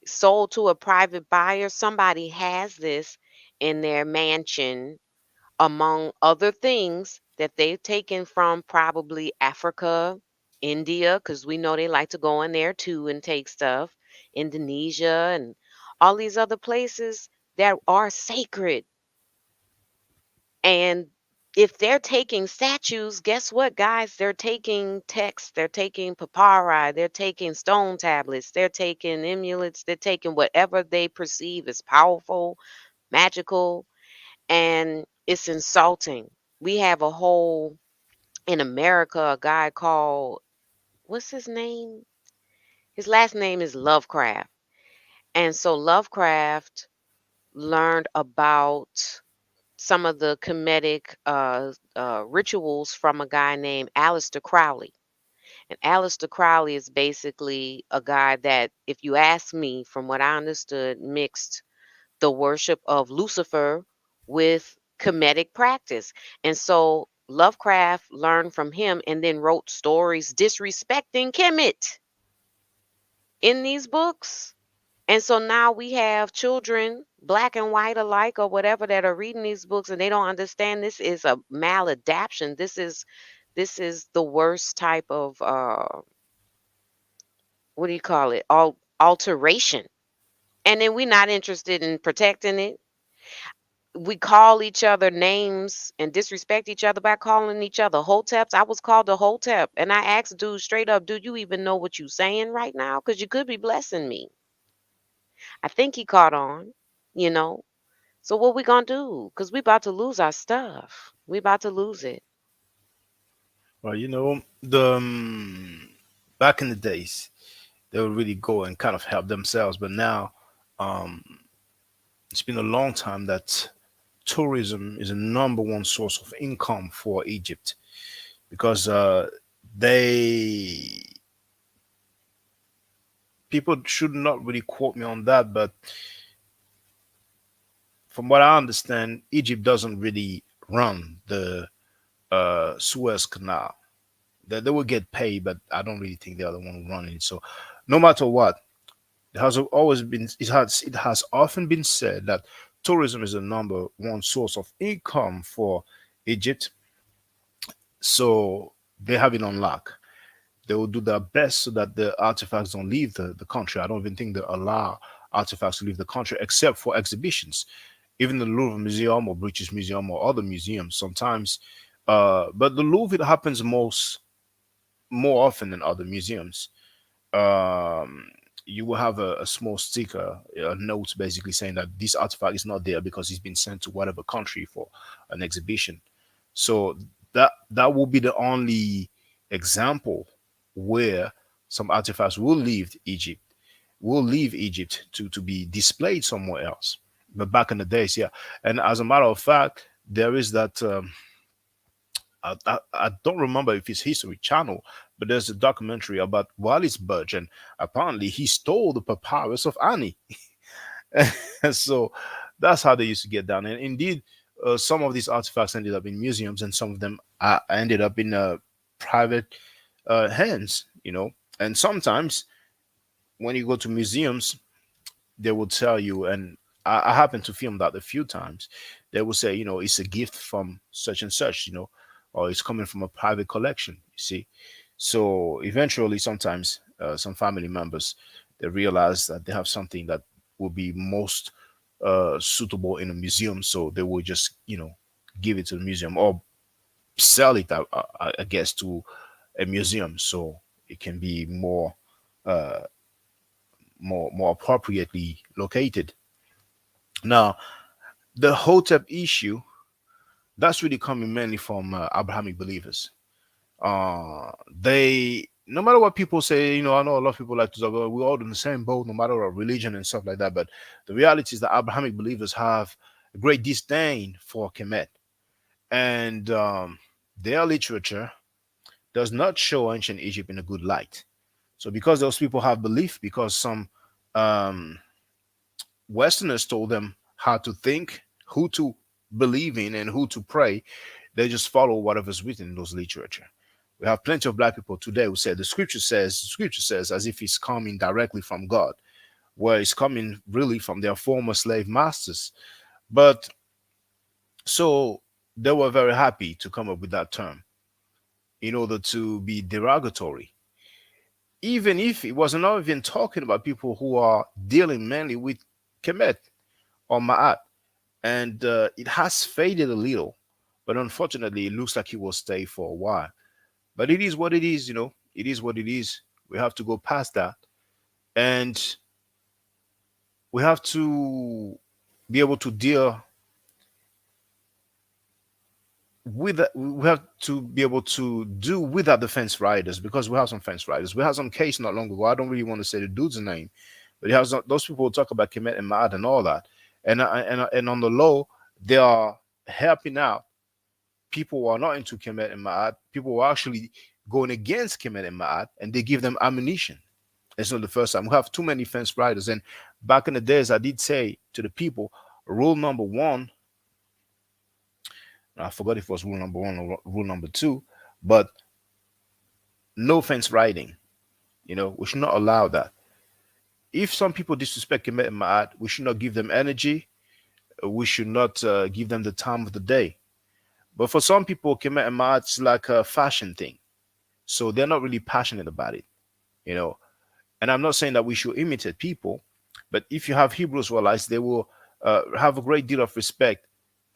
Sold to a private buyer. Somebody has this in their mansion, among other things that they've taken from probably Africa, India, because we know they like to go in there too and take stuff, Indonesia, and all these other places that are sacred. And if they're taking statues, guess what, guys? They're taking texts, they're taking papyri, they're taking stone tablets, they're taking amulets, they're taking whatever they perceive as powerful, magical, and it's insulting. We have a whole in America a guy called, what's his name? His last name is Lovecraft. And so Lovecraft learned about some of the Kemetic rituals from a guy named Aleister Crowley. And Aleister Crowley is basically a guy that, if you ask me, from what I understood, mixed the worship of Lucifer with Kemetic practice. And so Lovecraft learned from him and then wrote stories disrespecting Kemet in these books. And so now we have children, black and white alike, or whatever, that are reading these books and they don't understand this is a maladaption. This is the worst type of what do you call it? Alteration. And then we're not interested in protecting it. We call each other names and disrespect each other by calling each other hoteps. I was called a hotep, and I asked dude straight up, "Do you even know what you saying right now? Because you could be blessing me." I think he caught on, you know. So what we gonna do? Because we about to lose our stuff. We about to lose it. Well, the back in the days, they would really go and kind of help themselves, but now, um, it's been a long time that tourism is a number one source of income for Egypt because they people should not really quote me on that, but from what I understand, Egypt doesn't really run the Suez Canal. They will get paid, but I don't really think they are the one running it. So, no matter what, it has often been said that tourism is the number one source of income for Egypt. So they have it on lock. They will do their best so that the artifacts don't leave the country. I don't even think they allow artifacts to leave the country except for exhibitions. Even the Louvre Museum or British Museum or other museums sometimes. But the Louvre, it happens more often than other museums. um, you will have a small sticker, a note basically saying that this artifact is not there because it's been sent to whatever country for an exhibition. So that will be the only example where some artifacts will leave Egypt to be displayed somewhere else. But back in the days, yeah. And as a matter of fact, there is that. I don't remember if it's History Channel, but there's a documentary about Wallis Budge, and apparently he stole the papyrus of Ani. And so that's how they used to get down. And indeed, some of these artifacts ended up in museums, and some of them ended up in private hands. And sometimes when you go to museums, they will tell you, and I happen to film that a few times. They will say, it's a gift from such and such, or it's coming from a private collection. You see, so eventually, sometimes some family members they realize that they have something that will be most suitable in a museum, so they will just give it to the museum or sell it, I guess, to a museum, so it can be uh, more appropriately located. Now, the Hotep issue that's really coming mainly from Abrahamic believers. They, no matter what people say, I know a lot of people like to talk, we're all in the same boat, no matter what religion and stuff like that. But the reality is that Abrahamic believers have a great disdain for Kemet, and their literature does not show ancient Egypt in a good light. So, because those people have belief, because some um, Westerners told them how to think, who to believe in, and who to pray, they just follow whatever's written in those literature. We have plenty of black people today who say the scripture says as if it's coming directly from God, where it's coming really from their former slave masters. But so they were very happy to come up with that term in order to be derogatory, even if it was not even talking about people who are dealing mainly with Kemet or Ma'at. And it has faded a little, but unfortunately, it looks like it will stay for a while. But it is what it is, It is what it is. We have to go past that, and we have to be able to deal with that. We have to be able to do without the fence riders, because we have some fence riders. We have some case not long ago. I don't really want to say the dude's name, but he has those people who talk about Kemet and Ma'at and all that, and on the low, they are helping out people who are not into Kemet and Ma'at, people who are actually going against Kemet and Ma'at, and they give them ammunition. It's not the first time. We have too many fence riders. And back in the days, I did say to the people, rule number one, I forgot if it was rule number one or rule number two, but no fence riding. We should not allow that. If some people disrespect Kemet and Ma'at, we should not give them energy. We should not give them the time of the day. But for some people, Kemet and Ma'at is like a fashion thing. So they're not really passionate about it, you know. And I'm not saying that we should imitate people, but if you have Hebrew Israelites, they will have a great deal of respect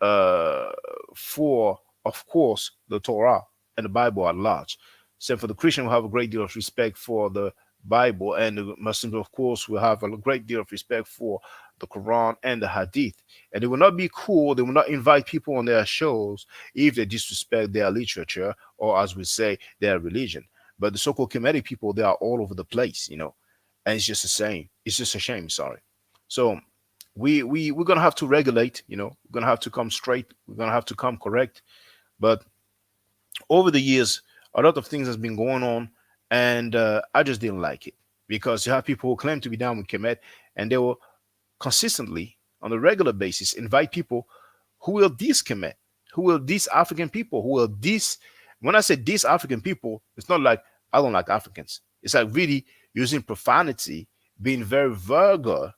uh, for, of course, the Torah and the Bible at large. Same for the Christian, will have a great deal of respect for the Bible, and the Muslims, of course, will have a great deal of respect for the Quran and the Hadith. And they will not be cool. They will not invite people on their shows if they disrespect their literature or, as we say, their religion. But the so-called Kemetic people, they are all over the place, and it's just the same. It's just a shame. Sorry. So we're gonna have to regulate. We're gonna have to come straight. We're gonna have to come correct. But over the years, a lot of things has been going on, and I just didn't like it, because you have people who claim to be down with Kemet, and they will consistently, on a regular basis, invite people who will diss Kemet, who will diss African people, who will diss. When I say diss African people, it's not like I don't like Africans. It's like really using profanity, being very vulgar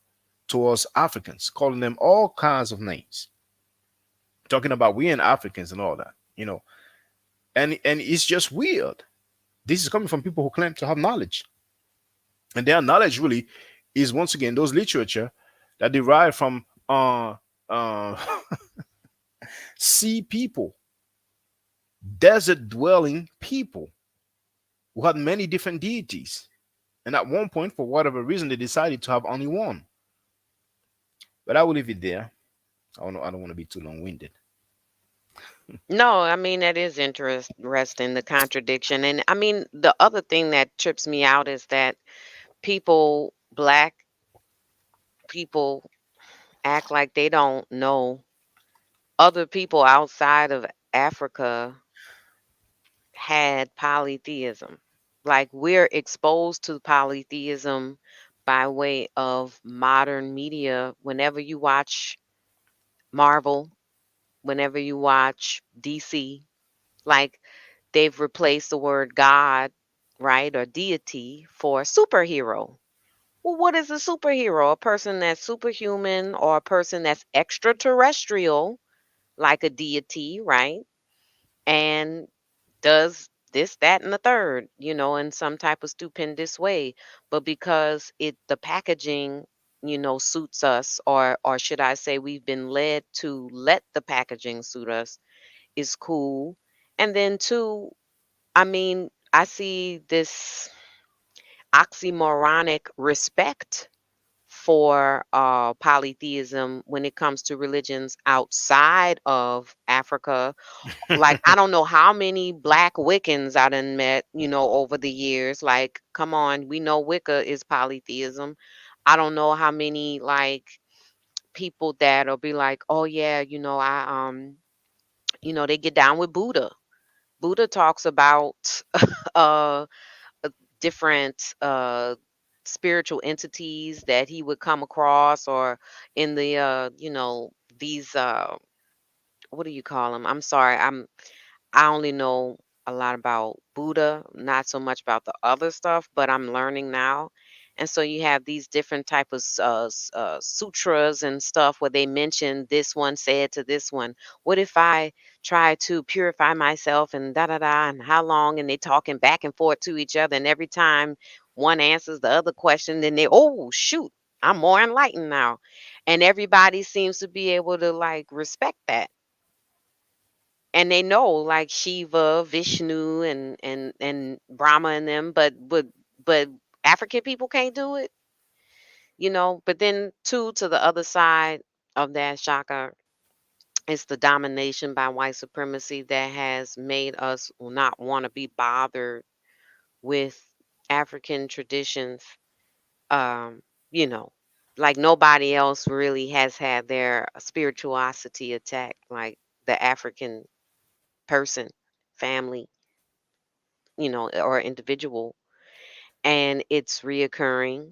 towards Africans, calling them all kinds of names, talking about we and Africans and all that. And it's just weird. This is coming from people who claim to have knowledge, and their knowledge really is, once again, those literature that derive from uh sea people, desert dwelling people who had many different deities, and at one point, for whatever reason, they decided to have only one. But I will leave it there. I don't want to be too long-winded. No, I mean, that is interesting, the contradiction. And I mean, the other thing that trips me out is that black people, act like they don't know other people outside of Africa had polytheism. Like, we're exposed to polytheism by way of modern media. Whenever you watch Marvel, whenever you watch DC, like, they've replaced the word God, right, or deity for superhero. Well, what is a superhero? A person that's superhuman or a person that's extraterrestrial, like a deity, right? And does this, that, and the third, in some type of stupendous way. But because the packaging, suits us, or should I say, we've been led to let the packaging suit us, is cool. And then two, I mean, I see this oxymoronic respect for polytheism when it comes to religions outside of Africa. Like, I don't know how many black Wiccans I done met, over the years. Like, come on, we know Wicca is polytheism. I don't know how many, like, people that'll be like, oh yeah, they get down with Buddha. Buddha talks about uh different spiritual entities that he would come across, or in the these what do you call them? I'm sorry, I only know a lot about Buddha, not so much about the other stuff, but I'm learning now. And so you have these different type of sutras and stuff where they mention this one said to this one, what if I try to purify myself and da da da, and how long? And they talking back and forth to each other. And every time one answers the other question, then they, oh, shoot, I'm more enlightened now. And everybody seems to be able to like respect that, and they know like Shiva, Vishnu, and Brahma and them, but African people can't do it. But then two, to the other side of that, Shaka, it's the domination by white supremacy that has made us not want to be bothered with African traditions. Um, you know, like nobody else really has had their spirituosity attacked like the African person, family, or individual, and it's reoccurring.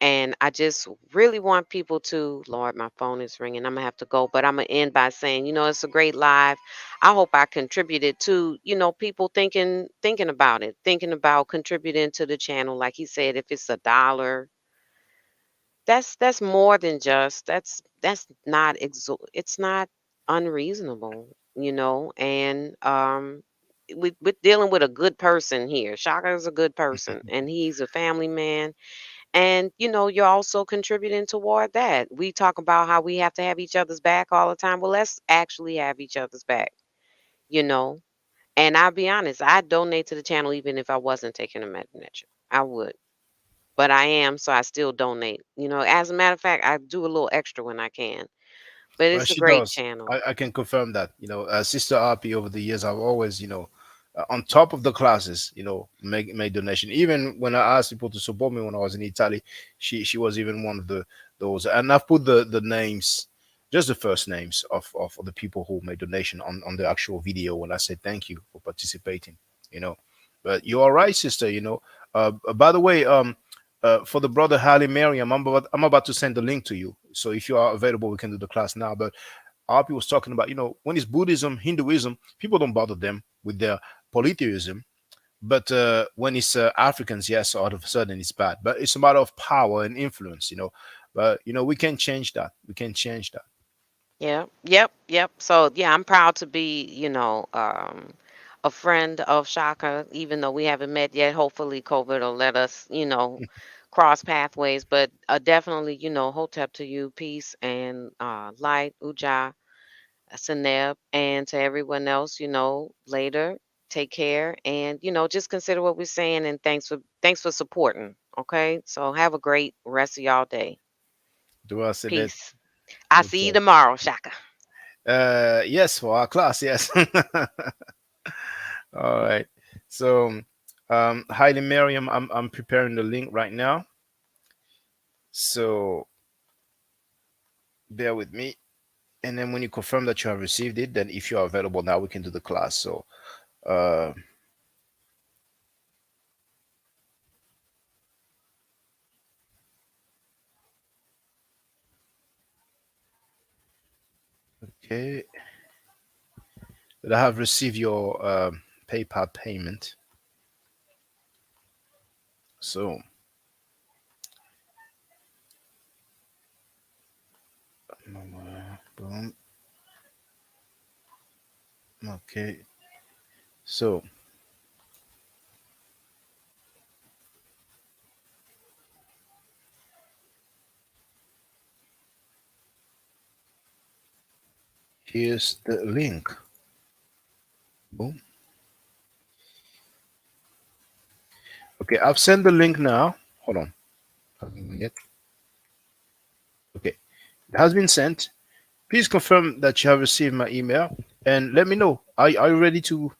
And I just really want people to, Lord, my phone is ringing. I'm gonna have to go, but I'm gonna end by saying, it's a great live. I hope I contributed to, people thinking about it, thinking about contributing to the channel. Like he said, if it's $1, that's more than just, that's not it's not unreasonable. And we're dealing with a good person here. Shaka is a good person, and he's a family man. And you're also contributing toward that. We talk about how we have to have each other's back all the time. Well, let's actually have each other's back, you know. And I'll be honest, I donate to the channel even if I wasn't taking a Medinet. I would, but I am, so I still donate. As a matter of fact, I do a little extra when I can. But Well, it's a she great does. channel. I can confirm that. Sister RP, over the years, I've always, on top of the classes, make donation. Even when I asked people to support me when I was in Italy, she was even one of those. And I've put the names, just the first names of the people who made donation on the actual video when I said thank you for participating. You know, but you are right, sister. By the way, for the brother Halle Mariam, I'm about to send the link to you. So if you are available, we can do the class now. But RP was talking about, when it's Buddhism, Hinduism, people don't bother them with their polytheism. But when it's Africans, yes, all of a sudden it's bad. But it's a matter of power and influence. But we can change that. We can change that. Yeah. Yep. Yep. So yeah, I'm proud to be, a friend of Shaka, even though we haven't met yet. Hopefully COVID will let us, cross pathways. But definitely, Hotep to you, peace and light, Uja, Seneb, and to everyone else, later. Take care, and just consider what we're saying, and thanks for supporting. Okay. So have a great rest of y'all day. Do I say that? Peace. I'll see you Okay. tomorrow, Shaka. Yes, for our class, yes. All right. So, Haile Miriam, I'm preparing the link right now. So bear with me. And then when you confirm that you have received it, then if you are available now, we can do the class. So, uh, okay. That I have received your PayPal payment. So Boom. Okay. So here's the link. Boom. Okay, I've sent the link now. Hold on. Haven't yet. Okay, it has been sent. Please confirm that you have received my email and let me know. Are you ready to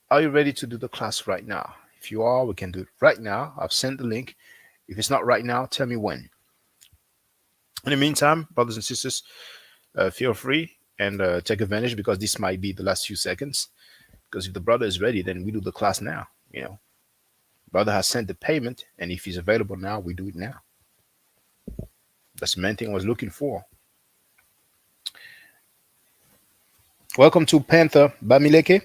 do the class right now? If you are, we can do it right now. I've sent the link. If it's not right now, tell me when. In the meantime, brothers and sisters, feel free and take advantage because this might be the last few seconds. Because if the brother is ready, then we do the class now. Brother has sent the payment, and if he's available now, we do it now. That's the main thing I was looking for. Welcome to Panther Bamileke.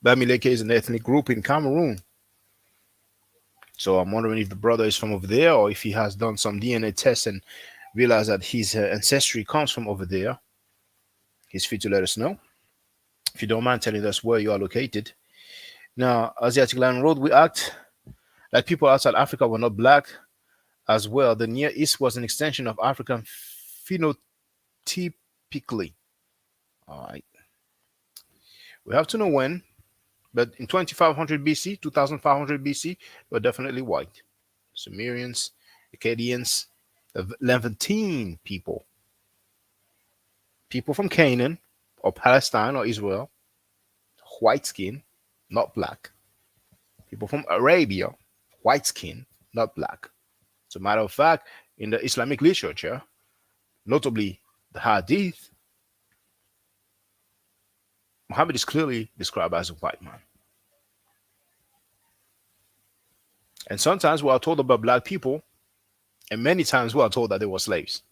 Bamileke is an ethnic group in Cameroon. So I'm wondering if the brother is from over there or if he has done some DNA tests and realized that his ancestry comes from over there. He's free to let us know. If you don't mind telling us where you are located. Now, Asiatic Land Road, we act like people outside Africa were not black as well. The Near East was an extension of African phenotypically. All right. We have to know when, but in 2500 BC, 2500 BC, they were definitely white. Sumerians, Akkadians, the Levantine people from Canaan or Palestine or Israel, white skin, not black. People from Arabia, white skin, not black. As a matter of fact, in the Islamic literature, notably the Hadith, Muhammad is clearly described as a white man. And sometimes we are told about black people, and many times we are told that they were slaves.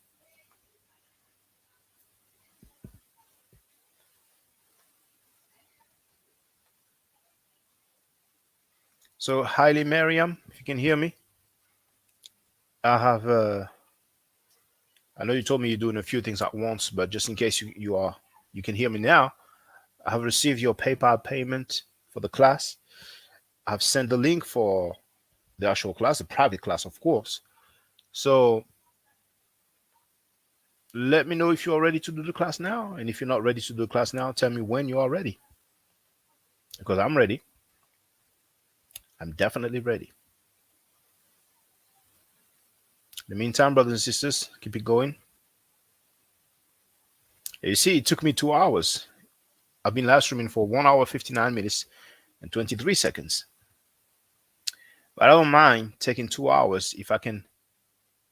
So, Haile Mariam, if you can hear me, I have. I know you told me you're doing a few things at once, but just in case you can hear me now. I have received your PayPal payment for the class. I've sent the link for the actual class, the private class, of course. So let me know if you are ready to do the class now. And if you're not ready to do the class now, tell me when you are ready. Because I'm ready. I'm definitely ready. In the meantime, brothers and sisters, keep it going. You see, it took me 2 hours. I've been live streaming for 1 hour, 59 minutes, and 23 seconds. But I don't mind taking 2 hours if I can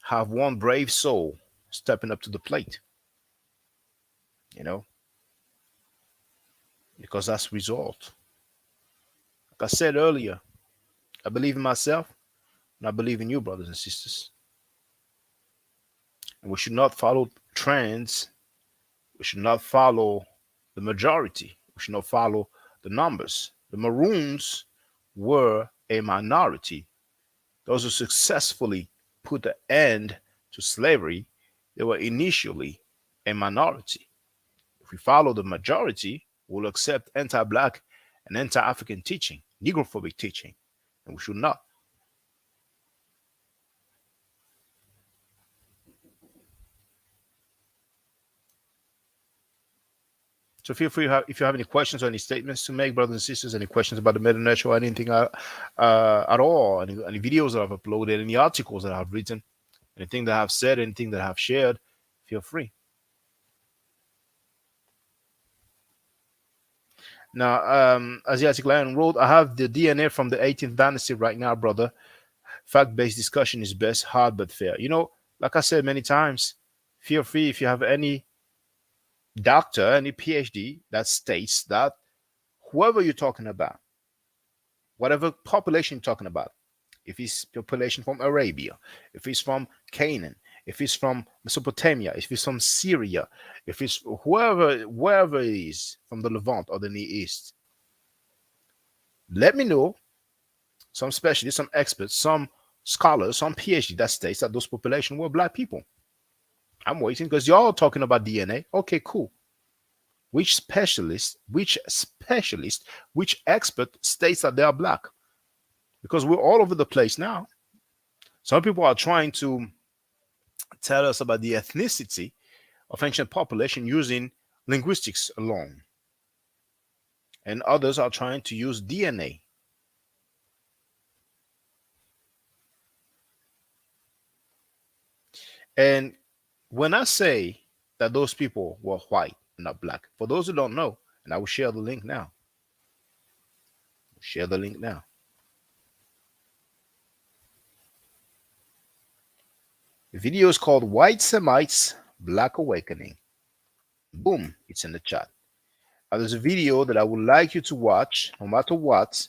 have one brave soul stepping up to the plate. Because that's result. Like I said earlier, I believe in myself and I believe in you, brothers and sisters. And we should not follow trends. We should not follow the majority. We should not follow the numbers. The Maroons were a minority. Those who successfully put an end to slavery, they were initially a minority. If we follow the majority, we'll accept anti-black and anti-African teaching, negrophobic teaching, and we should not. So feel free if you have any questions or any statements to make, brothers and sisters, any questions about the Meta Network, anything at all, any videos that I've uploaded, any articles that I've written, anything that I've said, anything that I've shared, feel free. Now, Asiatic Lion Road, I have the DNA from the 18th dynasty right now, brother. Fact-based discussion is best, hard but fair. Like I said many times, feel free if you have any doctor, any PhD that states that whoever you're talking about, whatever population you're talking about, if it's population from Arabia, if it's from Canaan, if it's from Mesopotamia, if it's from Syria, if it's wherever it is from the Levant or the Near East, let me know. Some specialists, some experts, some scholars, some PhD that states that those population were black people. I'm waiting because y'all talking about DNA. Okay, cool. Which expert states that they are black? Because we're all over the place now. Some people are trying to tell us about the ethnicity of ancient population using linguistics alone, and others are trying to use DNA. And when I say that those people were white, not black, for those who don't know, and I will share the link now. Share the link now. The video is called White Semites Black Awakening. Boom, it's in the chat. Now, there's a video that I would like you to watch, no matter what.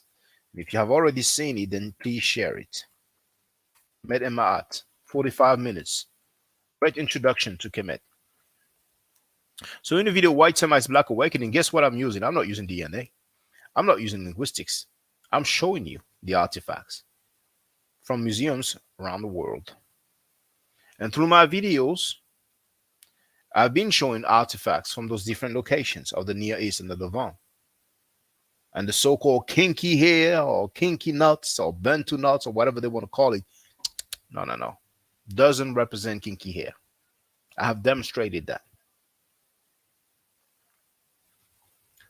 If you have already seen it, then please share it. Kemet and Ma'at, 45 minutes. Great introduction to Kemet. So in the video, White Semites Black Awakening, guess what I'm using? I'm not using DNA. I'm not using linguistics. I'm showing you the artifacts from museums around the world. And through my videos, I've been showing artifacts from those different locations of the Near East and the Levant. And the so-called kinky hair or kinky nuts or Bantu nuts or whatever they want to call it, no, doesn't represent kinky hair. I have demonstrated that.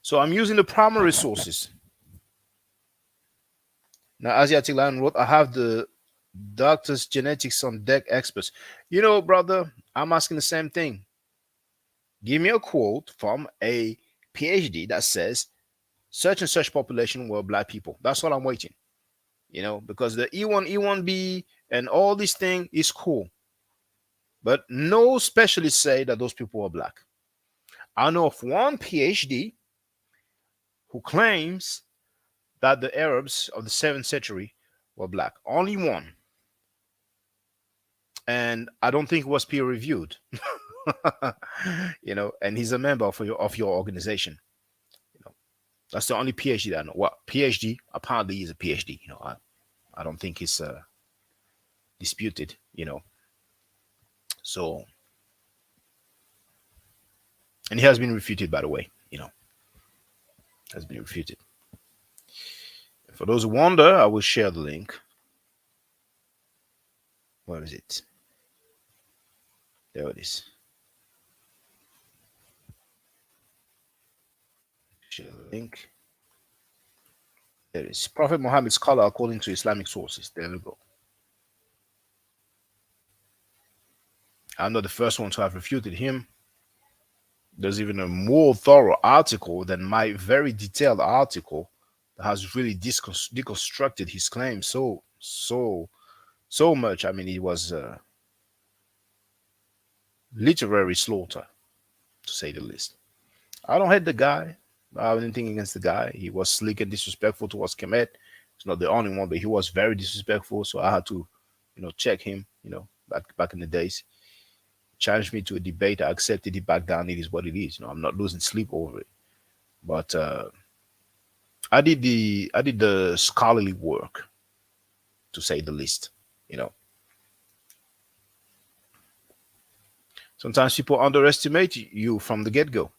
So I'm using the primary sources. Now, Asiatic Lion wrote, I have the doctor's genetics on deck experts. You know, brother, I'm asking the same thing. Give me a quote from a PhD that says such and such population were black people. That's what I'm waiting. You know, because the E1, E1B, and all these things is cool. But no specialists say that those people are black. I know of one PhD who claims that the Arabs of the 7th century were black. Only one. And I don't think it was peer reviewed. You know, and he's a member of your organization. You know, that's the only PhD that I know. Well, PhD apparently is a PhD. You know, I don't think it's disputed. You know, so, and he has been refuted, by the way. You know, has been refuted. For those who wonder, I will share the link. Where is it? There it is. Share the link. There it is. Prophet Muhammad's scholar according to Islamic sources. There we go. I'm not the first one to have refuted him. There's even a more thorough article than my very detailed article that has really deconstructed his claims so much. I mean, it was literary slaughter, to say the least. I don't hate the guy. I have anything against the guy. He was slick and disrespectful towards Kemet. He's not the only one, but he was very disrespectful. So I had to, you know, check him. You know, back in the days, challenged me to a debate. I accepted it back down. It is what it is. You know, I'm not losing sleep over it. But I did the scholarly work, to say the least. You know, sometimes people underestimate you from the get-go.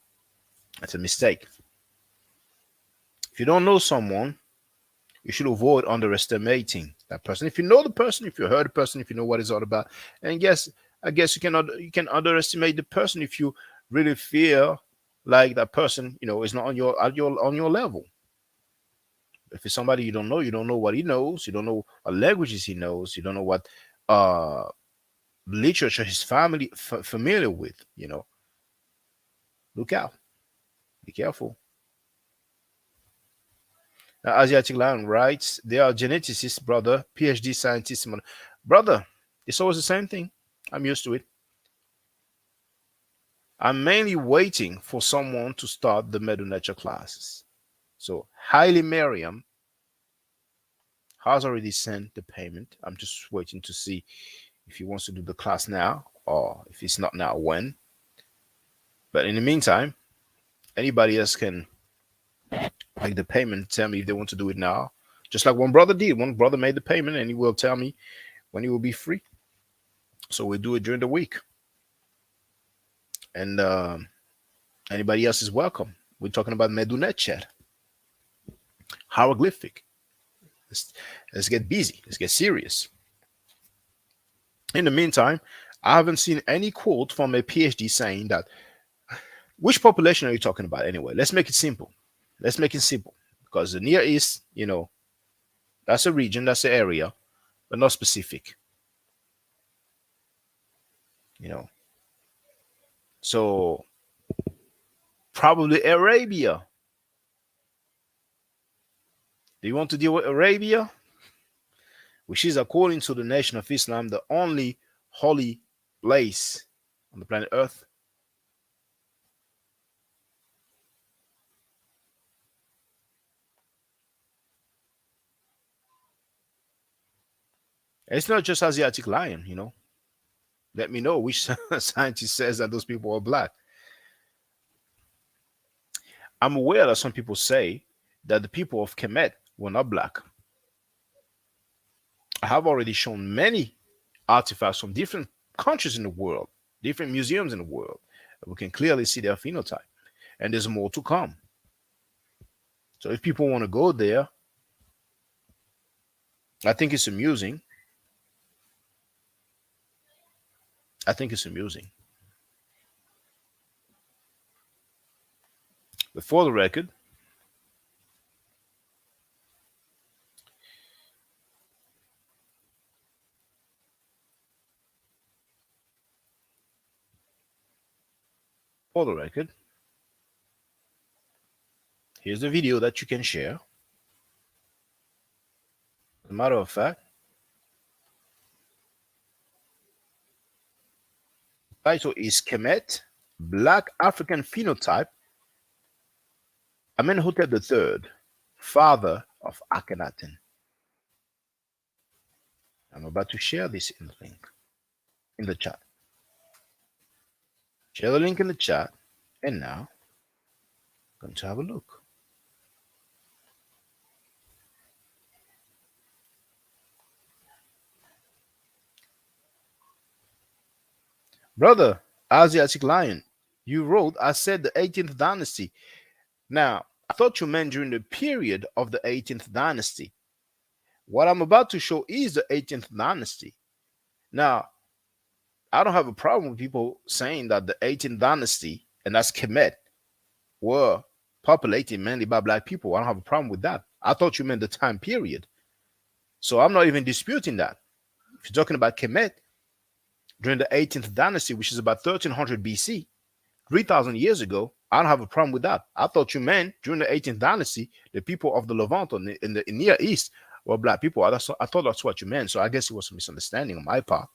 That's a mistake. If you don't know someone, you should avoid underestimating that person. If you know the person, if you heard the person, if you know what it's all about, and I guess you can underestimate the person if you really feel like that person, you know, is not on your level. If it's somebody you don't know what he knows, you don't know what languages he knows, you don't know what literature his family familiar with, you know. Look out. Be careful. Now, Asiatic Lion writes, they are geneticists, brother, PhD scientists. Brother, it's always the same thing. I'm used to it. I'm mainly waiting for someone to start the Medu Nature classes. So, Haile Mariam has already sent the payment. I'm just waiting to see if he wants to do the class now, or if it's not now, when. But in the meantime, anybody else can make the payment, tell me if they want to do it now. Just like one brother did. One brother made the payment and he will tell me when you will be free. So we do it during the week. And anybody else is welcome. We're talking about Medunetchet, hieroglyphic. Let's get busy. Let's get serious. In the meantime, I haven't seen any quote from a PhD saying that. Which population are you talking about anyway? Let's make it simple. Let's make it simple. Because the Near East, that's a region, that's an area, but not specific. So probably Arabia. Do you want to deal with Arabia? Which is, according to the Nation of Islam, the only holy place on the planet Earth. And it's not just Asiatic lion. Let me know which scientist says that those people are black. I'm aware that some people say that the people of Kemet were not black. I have already shown many artifacts from different countries in the world, different museums in the world. We can clearly see their phenotype, and there's more to come. So if people want to go there, I think it's amusing. But for the record, here's the video that you can share. As a matter of fact, the title is Kemet, Black African Phenotype, Amenhotep III, father of Akhenaten. I'm about to share this in the link in the chat. Share the link in the chat, and now I'm going to have a look. Brother, Asiatic Lion, you wrote, I said the 18th dynasty. Now, I thought you meant during the period of the 18th dynasty. What I'm about to show is the 18th dynasty. Now, I don't have a problem with people saying that the 18th dynasty, and that's Kemet, were populated mainly by black people. I don't have a problem with that. I thought you meant the time period. So I'm not even disputing that. If you're talking about Kemet, during the 18th dynasty, which is about 1300 BC, 3,000 years ago, I don't have a problem with that. I thought you meant during the 18th dynasty, the people of the Levant in the Near East were black people. I thought that's what you meant. So I guess it was a misunderstanding on my part.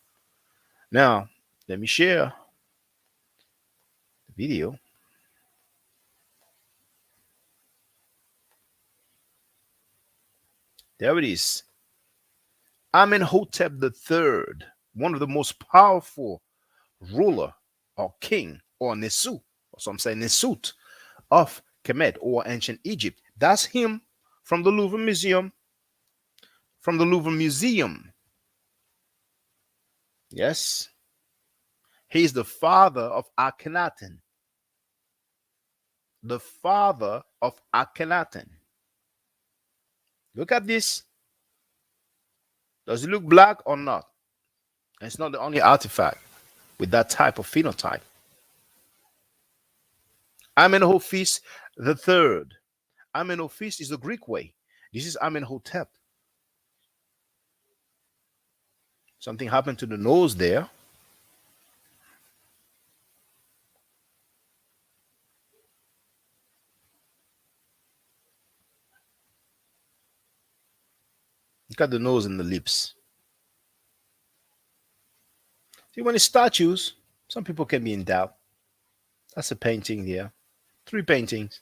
Now, let me share the video. There it is. Amenhotep III, one of the most powerful ruler or king or Nesu, or some say Nesut, of Kemet or ancient Egypt. That's him from the Louvre Museum. Yes. He's the father of Akhenaten. The father of Akhenaten. Look at this. Does it look black or not? It's not the only artifact with that type of phenotype. Amenhotep III. Amenhotep is the Greek way. This is Amenhotep. Something happened to the nose there. Look at the nose and the lips. See, when it's statues, some people can be in doubt. That's a painting here. 3 paintings.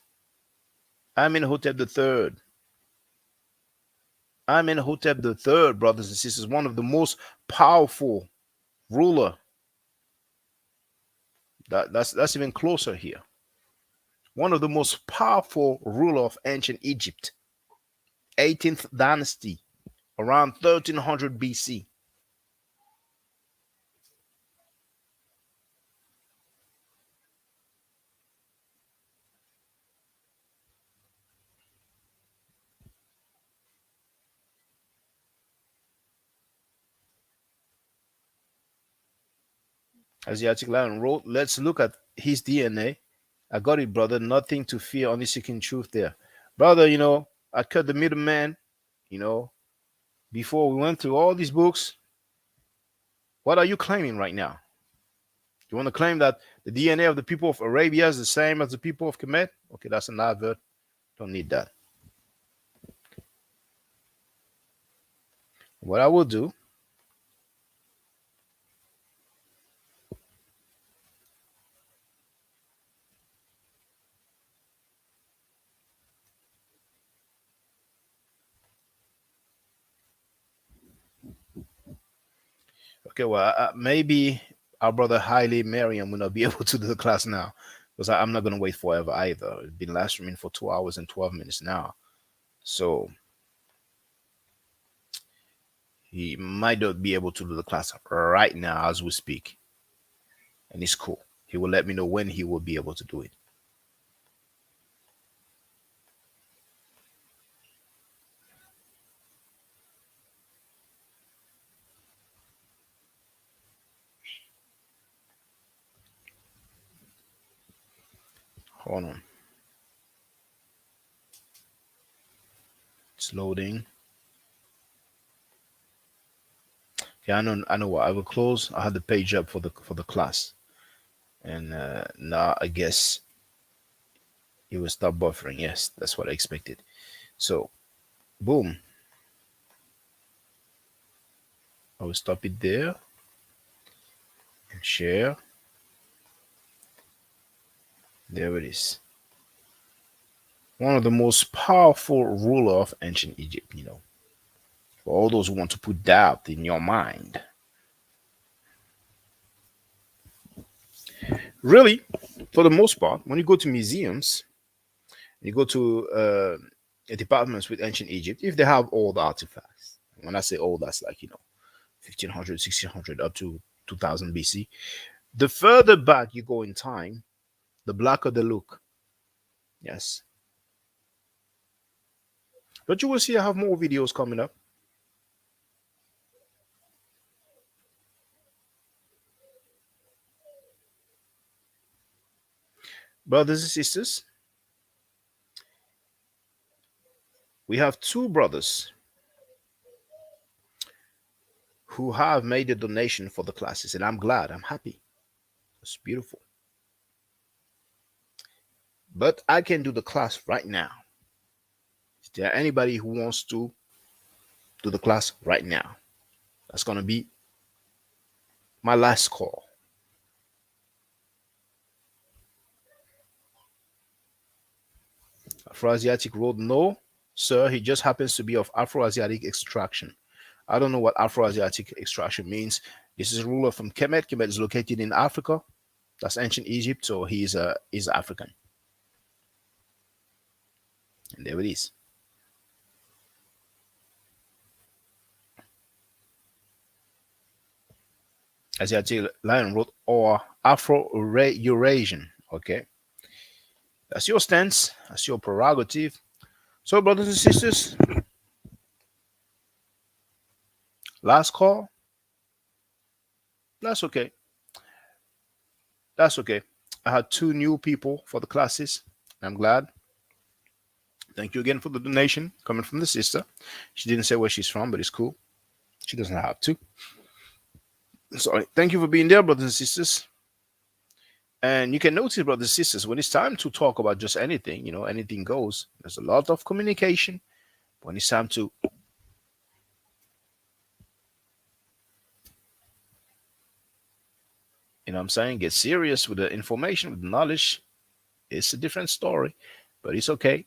Amenhotep III. Amenhotep III, brothers and sisters, one of the most powerful ruler. That's even closer here. One of the most powerful ruler of ancient Egypt. 18th dynasty, around 1300 BC. Asiatic Lion wrote, let's look at his DNA. I got it, brother. Nothing to fear, only seeking truth there. Brother, I cut the middleman, you know, before we went through all these books. What are you claiming right now? You want to claim that the DNA of the people of Arabia is the same as the people of Kemet? Okay, that's an advert. Don't need that. What I will do, okay, well, maybe our brother Haile Mariam will not be able to do the class now because I'm not going to wait forever either. It's been live streaming for 2 hours and 12 minutes now. So he might not be able to do the class right now as we speak. And it's cool. He will let me know when he will be able to do it. Hold on. It's loading. Okay, I know what I will close. I had the page up for the class. And now I guess it will stop buffering. Yes, that's what I expected. So boom. I will stop it there and share. There it is. One of the most powerful ruler of ancient Egypt, for all those who want to put doubt in your mind. Really, for the most part, when you go to museums, you go to departments with ancient Egypt, if they have old artifacts, when I say old, that's like, 1500, 1600 up to 2000 BC. The further back you go in time, the blacker they look. Yes. But you will see I have more videos coming up. Brothers and sisters, we have two brothers who have made a donation for the classes, and I'm glad, I'm happy. It's beautiful. But I can do the class right now. Is there anybody who wants to do the class right now? That's going to be my last call. Afro-Asiatic Road, no, sir. He just happens to be of Afro-Asiatic extraction. I don't know what Afro-Asiatic extraction means. This is a ruler from Kemet. Kemet is located in Africa. That's ancient Egypt, so he's African. And there it is. Asiatic Lion wrote, or Afro-Eurasian. Okay. That's your stance. That's your prerogative. So, brothers and sisters, last call. That's okay. That's okay. I had 2 new people for the classes. I'm glad. Thank you again for the donation coming from the sister. She didn't say where she's from, but it's cool. She doesn't have to. Sorry. Thank you for being there, brothers and sisters. And you can notice, brothers and sisters, when it's time to talk about just anything, anything goes. There's a lot of communication. When it's time to what I'm saying, get serious with the information, with the knowledge, it's a different story. But it's okay.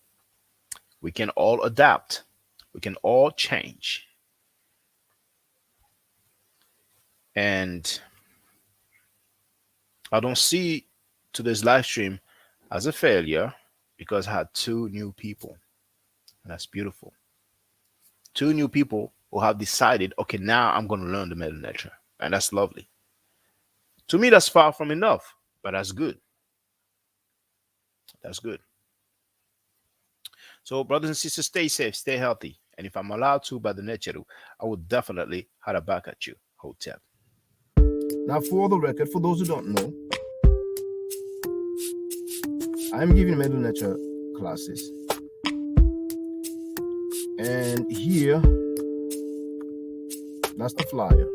We can all adapt. We can all change. And I don't see today's live stream as a failure because I had 2 new people. And that's beautiful. 2 new people who have decided, okay, now I'm going to learn the Meta Nature. And that's lovely. To me, that's far from enough, but that's good. That's good. So, brothers and sisters, stay safe, stay healthy. And if I'm allowed to by the Necheru, I will definitely have a back at you. Hotep. Now, for the record, for those who don't know, I'm giving Medu Nature classes. And here, that's the flyer.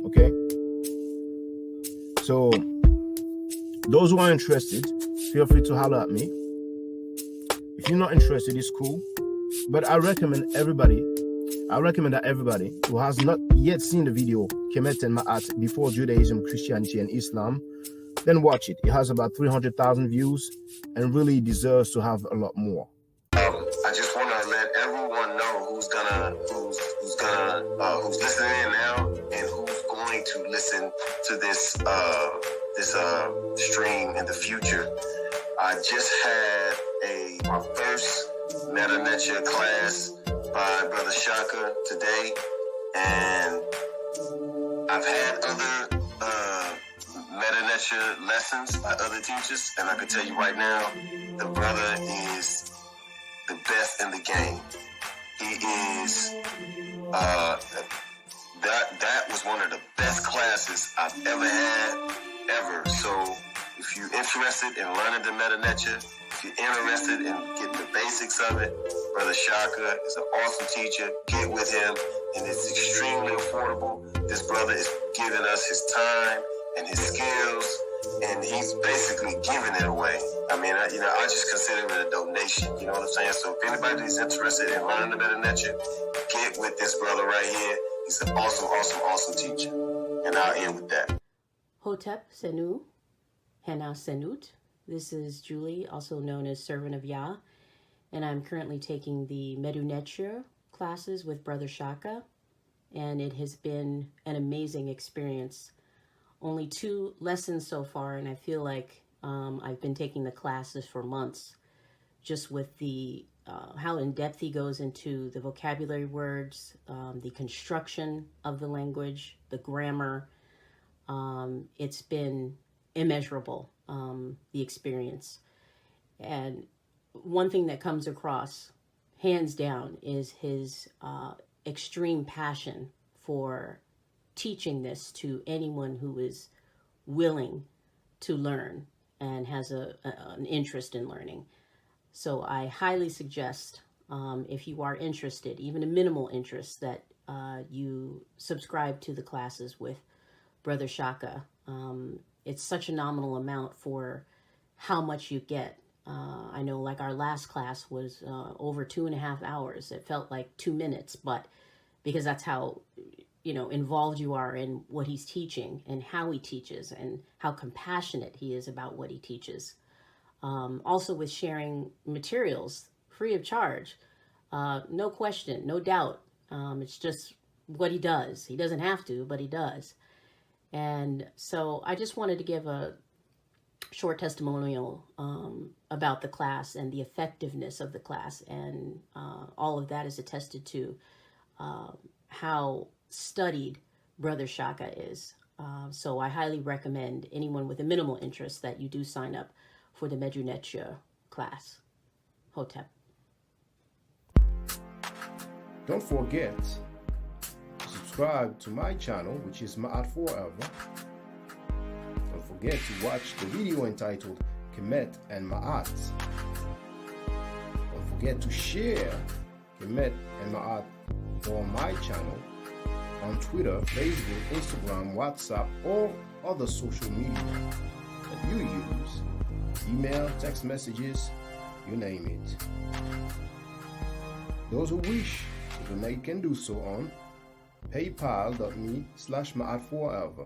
Okay? So, those who are interested, feel free to holler at me. If you're not interested, it's cool. But I recommend that everybody who has not yet seen the video, Kemet and Ma'at, Before Judaism, Christianity, and Islam, then watch it. It has about 300,000 views and really deserves to have a lot more. I just want to let everyone know who's listening in now and who's going to listen to this stream in the future. I just had my first Meta Nature class by Brother Shaka today, and I've had other Meta Nature lessons by other teachers, and I can tell you right now, the brother is the best in the game. He is that was one of the best classes I've ever had, ever. So if you're interested in learning the Meta Nature, if you're interested in getting the basics of it, Brother Shaka is an awesome teacher. Get with him, and it's extremely affordable. This brother is giving us his time and his skills, and he's basically giving it away. I mean, I just consider it a donation. You know what I'm saying? So if anybody's interested in learning the Meta Nature, get with this brother right here. He's an awesome teacher. And I'll end with that. Hotep Senu, Hena Senut. This is Julie, also known as Servant of Yah, and I'm currently taking the Medu Nature classes with Brother Shaka, and it has been an amazing experience. Only 2 lessons so far, and I feel like I've been taking the classes for months, just with the how in-depth he goes into the vocabulary words, the construction of the language, the grammar. It's been immeasurable, the experience. And one thing that comes across, hands down, is his extreme passion for teaching this to anyone who is willing to learn and has an interest in learning. So I highly suggest, if you are interested, even a minimal interest, that you subscribe to the classes with Brother Shaka. It's such a nominal amount for how much you get. I know, like, our last class was over 2.5 hours. It felt like 2 minutes, but because that's how, involved you are in what he's teaching and how he teaches and how compassionate he is about what he teaches. Also with sharing materials free of charge, no question, no doubt. It's just what he does. He doesn't have to, but he does. And so I just wanted to give a short testimonial about the class and the effectiveness of the class. And all of that is attested to how studied Brother Shaka is. So I highly recommend anyone with a minimal interest that you do sign up for the Medu Nature class. Hotep. Don't forget to subscribe to my channel, which is Ma'at Forever. Don't forget to watch the video entitled Kemet and Ma'at. Don't forget to share Kemet and Ma'at on my channel on Twitter, Facebook, Instagram, WhatsApp, or other social media that you use. Email, text messages, you name it. Those who wish to donate can do so on paypal.me/Ma'at Forever.